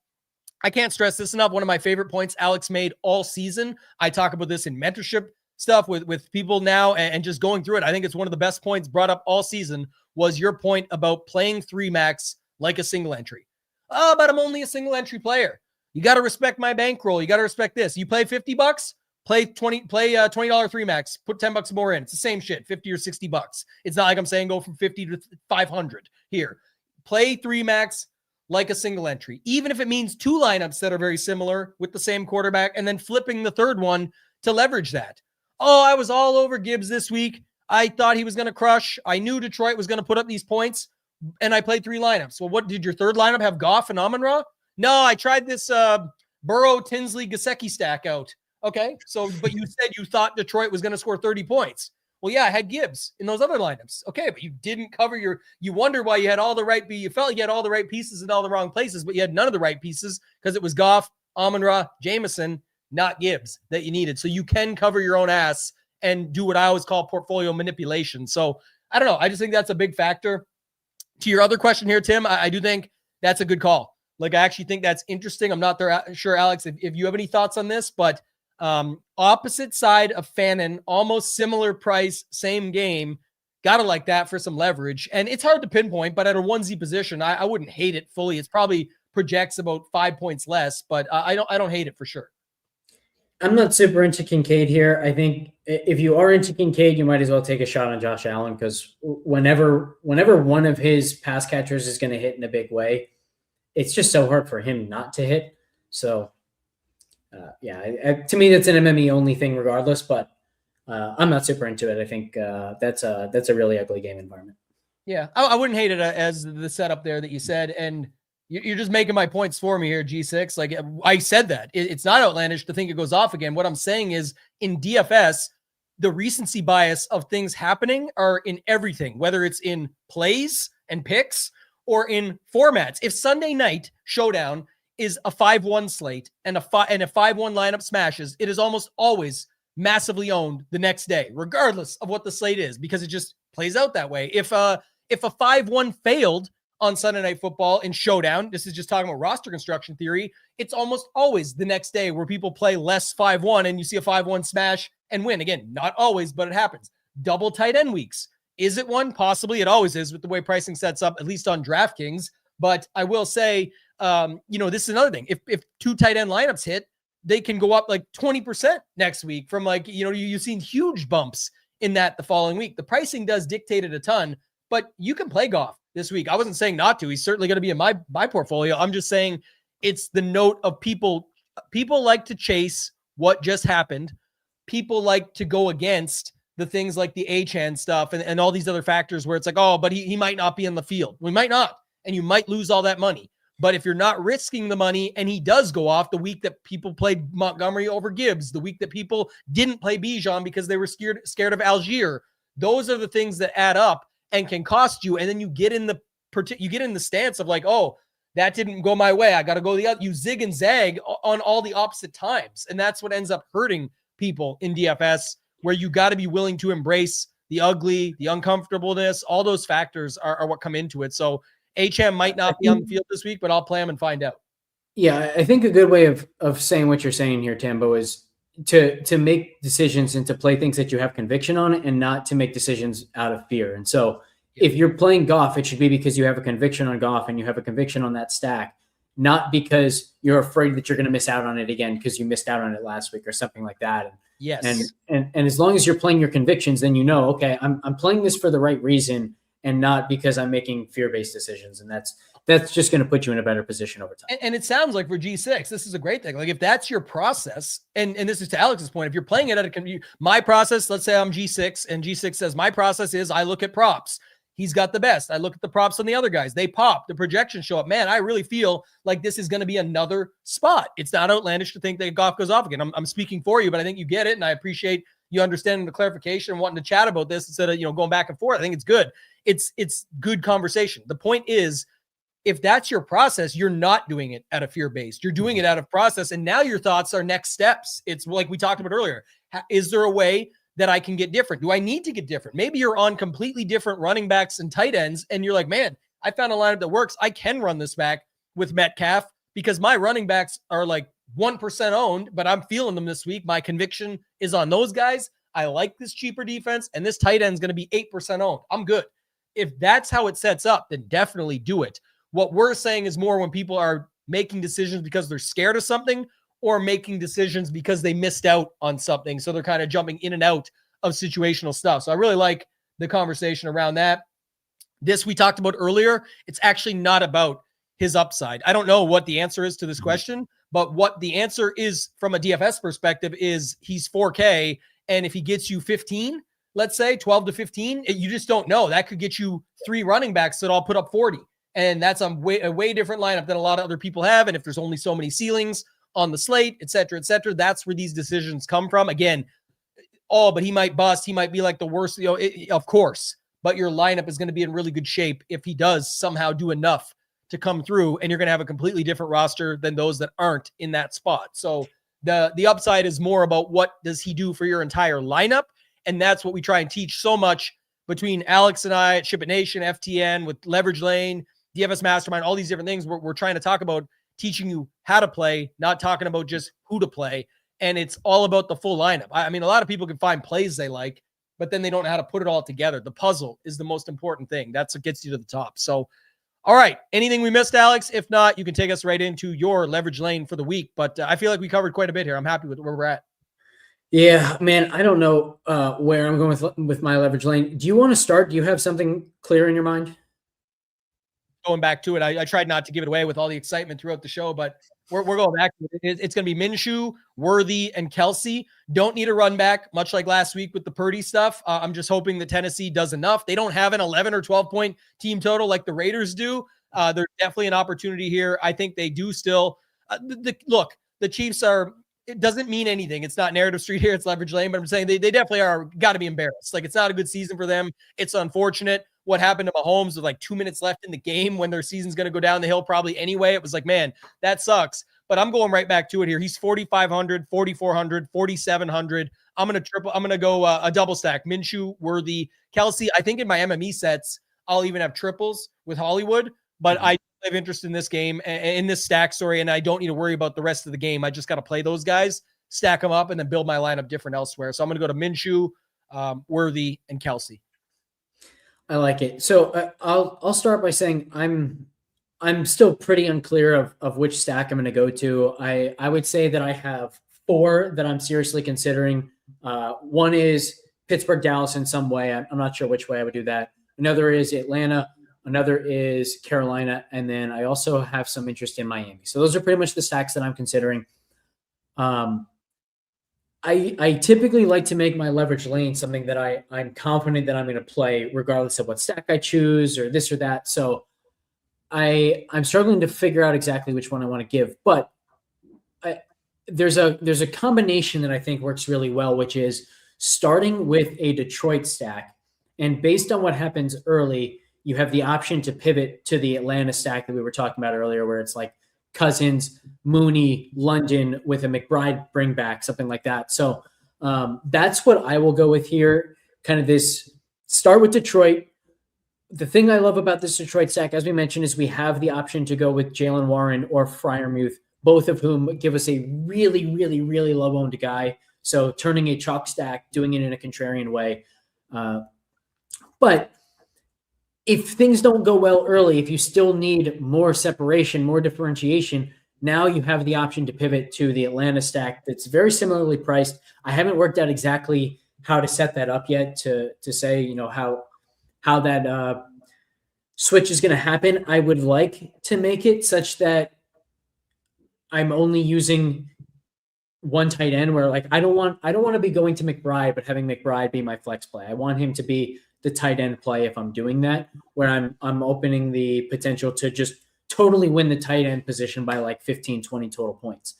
I can't stress this enough. One of my favorite points Alex made all season. I talk about this in mentorship stuff with people now and just going through it. I think it's one of the best points brought up all season was your point about playing 3 max like a single entry. Oh, but I'm only a single entry player. You got to respect my bankroll. You got to respect this. You play $50, play $20 3 max, put $10 more in. It's the same shit, 50 or $60. It's not like I'm saying go from 50 to 500 here. Play 3 max like a single entry, even if it means 2 lineups that are very similar with the same quarterback and then flipping the third one to leverage that. Oh, I was all over Gibbs this week. I thought he was going to crush. I knew Detroit was going to put up these points, and I played 3 lineups. Well, what did your third lineup have? Goff and Amon-Ra? No, I tried this Burrow, Tinsley, Gesicki stack out. Okay, so but you said you thought Detroit was going to score 30 points. Well, yeah, I had Gibbs in those other lineups. Okay, but you didn't cover you wonder why you had all the right, you felt like you had all the right pieces in all the wrong places, but you had none of the right pieces because it was Goff, Amon-Ra, Jameson, not Gibbs that you needed. So you can cover your own ass and do what I always call portfolio manipulation. So I don't know. I just think that's a big factor. To your other question here, Tim, I do think that's a good call. Like, I actually think that's interesting. I'm not sure, Alex, if you have any thoughts on this, but opposite side of Fannin, almost similar price, same game. Gotta like that for some leverage. And it's hard to pinpoint, but at a 1Z position, I wouldn't hate it fully. It's probably projects about 5 points less, but I don't hate it for sure. I'm not super into Kincaid here. I think if you are into Kincaid, you might as well take a shot on Josh Allen, because whenever one of his pass catchers is going to hit in a big way, it's just so hard for him not to hit. So, to me, that's an MME only thing regardless, but I'm not super into it. I think that's a really ugly game environment. Yeah, I wouldn't hate it as the setup there that you said, and you're just making my points for me here, G6. Like, I said that. It's not outlandish to think it goes off again. What I'm saying is, in DFS, the recency bias of things happening are in everything, whether it's in plays and picks or in formats. If Sunday night showdown is a 5-1 slate and a 5-1 lineup smashes, it is almost always massively owned the next day, regardless of what the slate is, because it just plays out that way. If a 5-1 failed on Sunday Night Football in showdown, this is just talking about roster construction theory, it's almost always the next day where people play less 5-1 and you see a 5-1 smash and win. Again, not always, but it happens. Double tight end weeks. Is it one? Possibly. It always is with the way pricing sets up, at least on DraftKings. But I will say, this is another thing. If 2 tight end lineups hit, they can go up like 20% next week from like, you've seen huge bumps in that the following week. The pricing does dictate it a ton, but you can play Goff this week. I wasn't saying not to. He's certainly going to be in my portfolio. I'm just saying it's the note of people like to chase what just happened. People like to go against the things like the Achane stuff and all these other factors where it's like, oh, but he might not be in the field. We might not, and you might lose all that money. But if you're not risking the money and he does go off the week that people played Montgomery over Gibbs, the week that people didn't play Bijan because they were scared of Algier, those are the things that add up and can cost you. And then you get in the stance of like, oh, that didn't go my way. I got to go the other. You zig and zag on all the opposite times. And that's what ends up hurting people in DFS, where you got to be willing to embrace the ugly, the uncomfortableness. All those factors are what come into it. So HM might not be on the field this week, but I'll play him and find out. Yeah, I think a good way of saying what you're saying here, Tambo, is to make decisions and to play things that you have conviction on and not to make decisions out of fear. And so if you're playing Goff, it should be because you have a conviction on Goff and you have a conviction on that stack, not because you're afraid that you're going to miss out on it again because you missed out on it last week or something like that. Yes. And as long as you're playing your convictions, then okay, I'm playing this for the right reason and not because I'm making fear-based decisions. And that's just going to put you in a better position over time. And it sounds like for G6, this is a great thing. Like if that's your process, and this is to Alex's point, if you're playing it at my process, let's say I'm G6 and G6 says my process is I look at props. He's got the best. I look at the props on the other guys. They pop. The projections show up. Man, I really feel like this is going to be another spot. It's not outlandish to think that Goff goes off again. I'm speaking for you, but I think you get it, and I appreciate you understanding the clarification and wanting to chat about this instead of going back and forth. I think it's good. It's good conversation. The point is, if that's your process, you're not doing it out of fear-based. You're doing it out of process, and now your thoughts are next steps. It's like we talked about earlier. Is there a way that I can get different? Do I need to get different? Maybe you're on completely different running backs and tight ends, and you're like, man, I found a lineup that works. I can run this back with Metcalf because my running backs are like 1% owned, but I'm feeling them this week. My conviction is on those guys. I like this cheaper defense, and this tight end is going to be 8% owned. I'm good. If that's how it sets up, then definitely do it. What we're saying is more when people are making decisions because they're scared of something or making decisions because they missed out on something. So they're kind of jumping in and out of situational stuff. So I really like the conversation around that. This we talked about earlier. It's actually not about his upside. I don't know what the answer is to this question, but what the answer is from a DFS perspective is he's 4K. And if he gets you 15, let's say 12 to 15, you just don't know. That could get you 3 running backs that all put up 40. And that's a way different lineup than a lot of other people have. And if there's only so many ceilings on the slate, et cetera, that's where these decisions come from. Again, but he might bust. He might be like the worst, of course, but your lineup is going to be in really good shape if he does somehow do enough to come through, and you're going to have a completely different roster than those that aren't in that spot. So the upside is more about what does he do for your entire lineup. And that's what we try and teach so much between Alex and I at Ship It Nation, FTN, with Leverage Lane, DFS Mastermind, all these different things. We're trying to talk about teaching you how to play, not talking about just who to play. And it's all about the full lineup. I mean, a lot of people can find plays they like, but then they don't know how to put it all together. The puzzle is the most important thing. That's what gets you to the top. So, all right. Anything we missed, Alex? If not, you can take us right into your leverage lane for the week. But I feel like we covered quite a bit here. I'm happy with where we're at. Yeah, man, I don't know where I'm going with my leverage lane. Do you want to start? Do you have something clear in your mind? Going back to it, I tried not to give it away with all the excitement throughout the show, but we're going back to it. It's going to be Minshew, Worthy, and Kelsey. Don't need a run back, much like last week with the Purdy stuff. I'm just hoping that Tennessee does enough. They don't have an 11 or 12-point team total like the Raiders do. There's definitely an opportunity here. I think they do still. Look, the Chiefs are. It doesn't mean anything. It's not Narrative Street here. It's Leverage Lane, but I'm saying they definitely are got to be embarrassed. Like, it's not a good season for them. It's unfortunate what happened to Mahomes with like 2 minutes left in the game when their season's going to go down the hill probably anyway. It was like, man, that sucks. But I'm going right back to it here. He's 4,500, 4,400, 4,700. I'm going to go a double stack. Minshew, Worthy, Kelsey. I think in my MME sets, I'll even have triples with Hollywood, but I have interest in this game and in this stack story, and I don't need to worry about the rest of the game. I just got to play those guys, stack them up, and then build my lineup different elsewhere. So I'm going to go to Minshew, Worthy, and Kelsey. I like it. So I'll start by saying I'm I'm still pretty unclear of which stack I'm going to go to. I would say that I have 4 that I'm seriously considering. One is Pittsburgh, Dallas in some way. I'm not sure which way I would do that. Another is Atlanta. Another is Carolina. And then I also have some interest in Miami. So those are pretty much the stacks that I'm considering. I typically like to make my leverage lane something that I'm confident that I'm going to play regardless of what stack I choose or this or that. So I'm struggling to figure out exactly which one I want to give, but there's a combination that I think works really well, which is starting with a Detroit stack. And based on what happens early, you have the option to pivot to the Atlanta stack that we were talking about earlier, where it's like Cousins, Mooney, London with a McBride bring back, something like that. So that's what I will go with here. Kind of this start with Detroit. The thing I love about this Detroit stack, as we mentioned, is we have the option to go with Jalen Warren or Freiermuth, both of whom give us a really, really, really low owned guy. So turning a chalk stack, doing it in a contrarian way. But if things don't go well early, if you still need more separation, more differentiation, now you have the option to pivot to the Atlanta stack that's very similarly priced. I haven't worked out exactly how to set that up yet to say, how that switch is going to happen. I would like to make it such that I'm only using one tight end where I don't want to be going to McBride, but having McBride be my flex play. I want him to be the tight end play if I'm doing that, where I'm opening the potential to just totally win the tight end position by 15, 20 total points.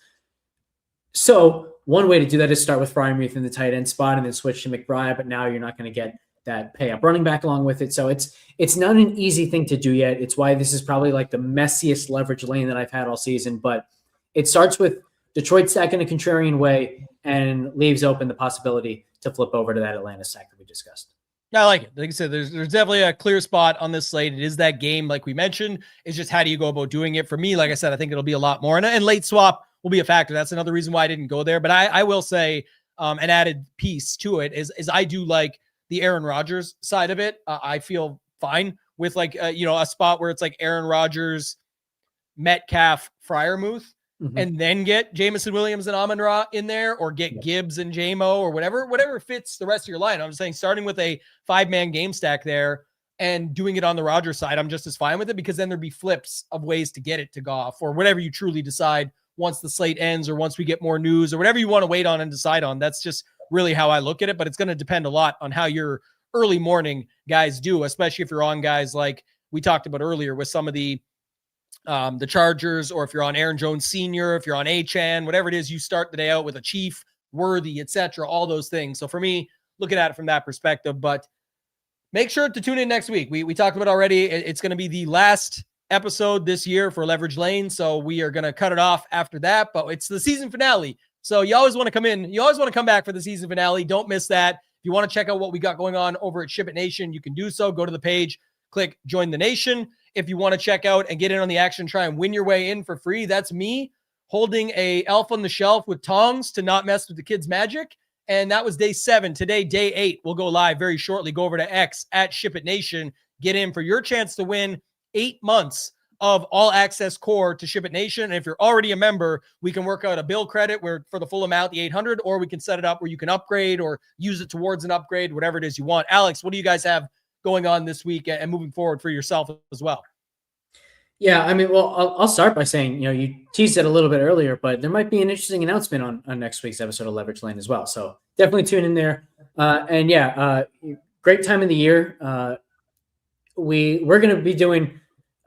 So one way to do that is start with Freiermuth in the tight end spot and then switch to McBride, but now you're not going to get that pay up running back along with it. So it's not an easy thing to do yet. It's why this is probably the messiest leverage lane that I've had all season, but it starts with Detroit stack in a contrarian way and leaves open the possibility to flip over to that Atlanta stack that we discussed. I like it. Like I said, there's definitely a clear spot on this slate. It is that game, like we mentioned. It's just how do you go about doing it? For me, like I said, I think it'll be a lot more. And late swap will be a factor. That's another reason why I didn't go there. But I will say an added piece to it is I do like the Aaron Rodgers side of it. I feel fine with a spot where it's Aaron Rodgers, Metcalf, Freiermuth. Mm-hmm. And then get Jameson Williams and Amon-Ra in there, or get Gibbs and J-Mo, or whatever fits the rest of your line. I'm just saying, starting with a 5-man game stack there and doing it on the Rodgers side, I'm just as fine with it, because then there'd be flips of ways to get it to Goff or whatever you truly decide once the slate ends or once we get more news or whatever you want to wait on and decide on. That's just really how I look at it, but it's going to depend a lot on how your early morning guys do, especially if you're on guys like we talked about earlier with some of the Chargers, or if you're on Aaron Jones Sr., if you're on Achane, whatever it is, you start the day out with a Chief, Worthy, etc., all those things. So for me, looking at it from that perspective, but make sure to tune in next week. We talked about already. It's going to be the last episode this year for Leverage Lane, so we are going to cut it off after that, but it's the season finale. So you always want to come in. You always want to come back for the season finale. Don't miss that. If you want to check out what we got going on over at Ship It Nation, you can do so. Go to the page, click Join the Nation. If you want to check out and get in on the action, try and win your way in for free. That's me holding a elf on the shelf with tongs to not mess with the kids' magic. And that was day 7. Today, day 8, we'll go live very shortly. Go over to X at Ship It Nation. Get in for your chance to win 8 months of all access core to Ship It Nation. And if you're already a member, we can work out a bill credit where for the full amount, the 800, or we can set it up where you can upgrade or use it towards an upgrade, whatever it is you want. Alex, what do you guys have going on this week and moving forward for yourself as well? Yeah, I mean, well, I'll start by saying, you teased it a little bit earlier, but there might be an interesting announcement on next week's episode of Leverage Lane as well. So definitely tune in there. Great time of the year. We're going to be doing,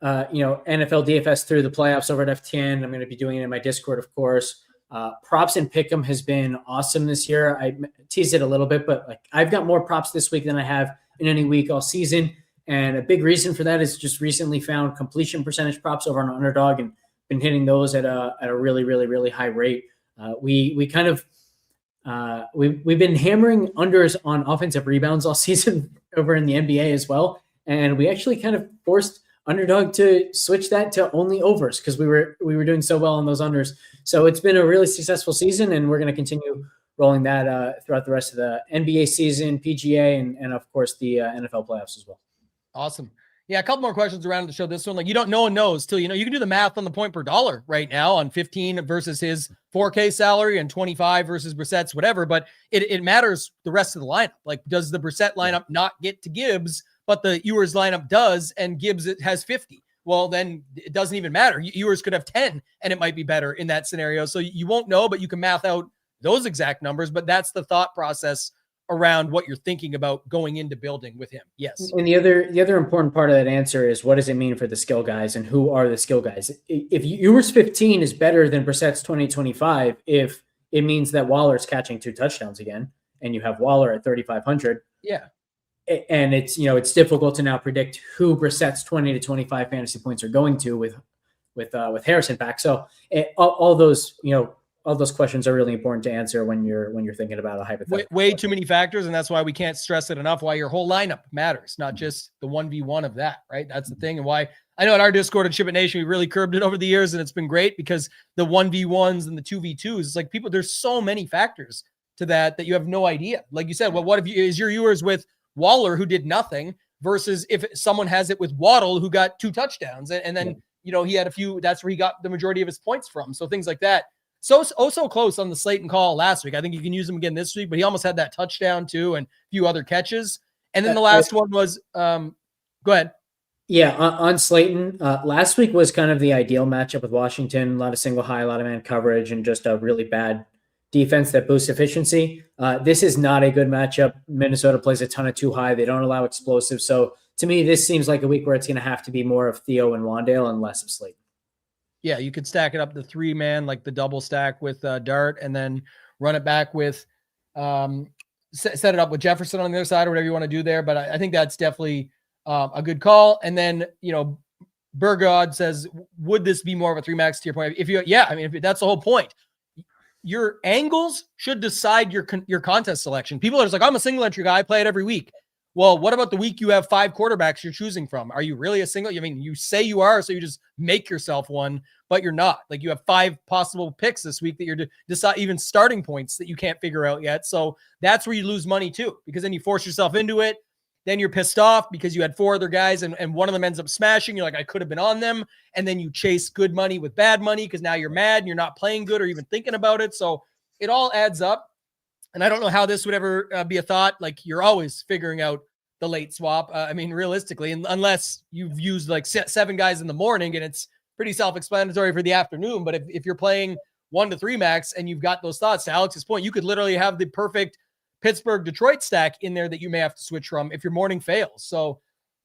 NFL DFS through the playoffs over at FTN. I'm going to be doing it in my Discord, of course. Props and Pick'em has been awesome this year. I teased it a little bit, but I've got more props this week than I have in any week all season. And a big reason for that is just recently found completion percentage props over on Underdog and been hitting those at a really, really, really high rate. We've been hammering unders on offensive rebounds all season over in the NBA as well. And we actually kind of forced Underdog to switch that to only overs because we were doing so well on those unders. So it's been a really successful season, and we're going to continue rolling that throughout the rest of the NBA season, PGA, and of course the NFL playoffs as well. Awesome. Yeah, a couple more questions around the show. This one, like, no one knows till you can do the math on the point per dollar right now on 15 versus his 4K salary and 25 versus Brissett's whatever, but it matters the rest of the lineup. Like, does the Brissett lineup not get to Gibbs, but the Ewers lineup does, and Gibbs has 50? Well, then it doesn't even matter. Ewers could have 10 and it might be better in that scenario. So you won't know, but you can math out those exact numbers, but that's the thought process around what you're thinking about going into building with him. Yes. And the other important part of that answer is, what does it mean for the skill guys, and who are the skill guys? If Ewers 15 is better than Brissett's 2025, if it means that Waller's catching 2 touchdowns again, and you have Waller at 3,500. Yeah. And it's, it's difficult to now predict who Brissett's 20 to 25 fantasy points are going to with Harrison back. So all those questions are really important to answer when you're thinking about a hypothetical. Way too many factors, and that's why we can't stress it enough. Why your whole lineup matters, not just the 1v1 of that, right? That's the thing, and why I know at our Discord at Ship It Nation we really curbed it over the years, and it's been great because the 1v1s and the 2v2s, it's like there's so many factors to that you have no idea. Like you said, well, what if is your Ewers with Waller, who did nothing, versus if someone has it with Waddle, who got 2 touchdowns, and then he had a few. That's where he got the majority of his points from. So things like that. So close on the Slate and call last week. I think you can use him again this week, but he almost had that touchdown too and a few other catches. And then the last one was, go ahead. Yeah, on Slayton, last week was kind of the ideal matchup with Washington. A lot of single high, a lot of man coverage, and just a really bad defense that boosts efficiency. This is not a good matchup. Minnesota plays a ton of 2 high. They don't allow explosive. So to me, this seems like a week where it's going to have to be more of Theo and Wandale and less of Slayton. Yeah, you could stack it up the 3-man, like the double stack with Dart, and then run it back with set it up with Jefferson on the other side or whatever you want to do there. But I think that's definitely a good call. And then, Burgod says, would this be more of a 3-max to your point? If that's the whole point. Your angles should decide your contest selection. People are just like, I'm a single entry guy. I play it every week. Well, what about the week you have 5 quarterbacks you're choosing from? Are you really a single? I mean, you say you are, so you just make yourself one, but you're not. Like, you have 5 possible picks this week that you're decide even starting points that you can't figure out yet. So that's where you lose money too, because then you force yourself into it. Then you're pissed off because you had 4 other guys and one of them ends up smashing. You're like, I could have been on them. And then you chase good money with bad money because now you're mad and you're not playing good or even thinking about it. So it all adds up. And I don't know how this would ever be a thought. Like, you're always figuring out the late swap. Realistically, unless you've used like 7 guys in the morning, and it's pretty self-explanatory for the afternoon. But if you're playing 1 to 3 max and you've got those thoughts, to Alex's point, you could literally have the perfect Pittsburgh-Detroit stack in there that you may have to switch from if your morning fails. So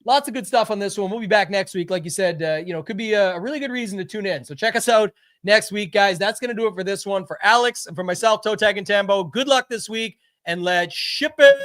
lots of good stuff on this one. We'll be back next week. Like you said, could be a really good reason to tune in. So check us out next week, guys. That's going to do it for this one. For Alex and for myself, ToeTagginTambo, good luck this week, and let's ship it.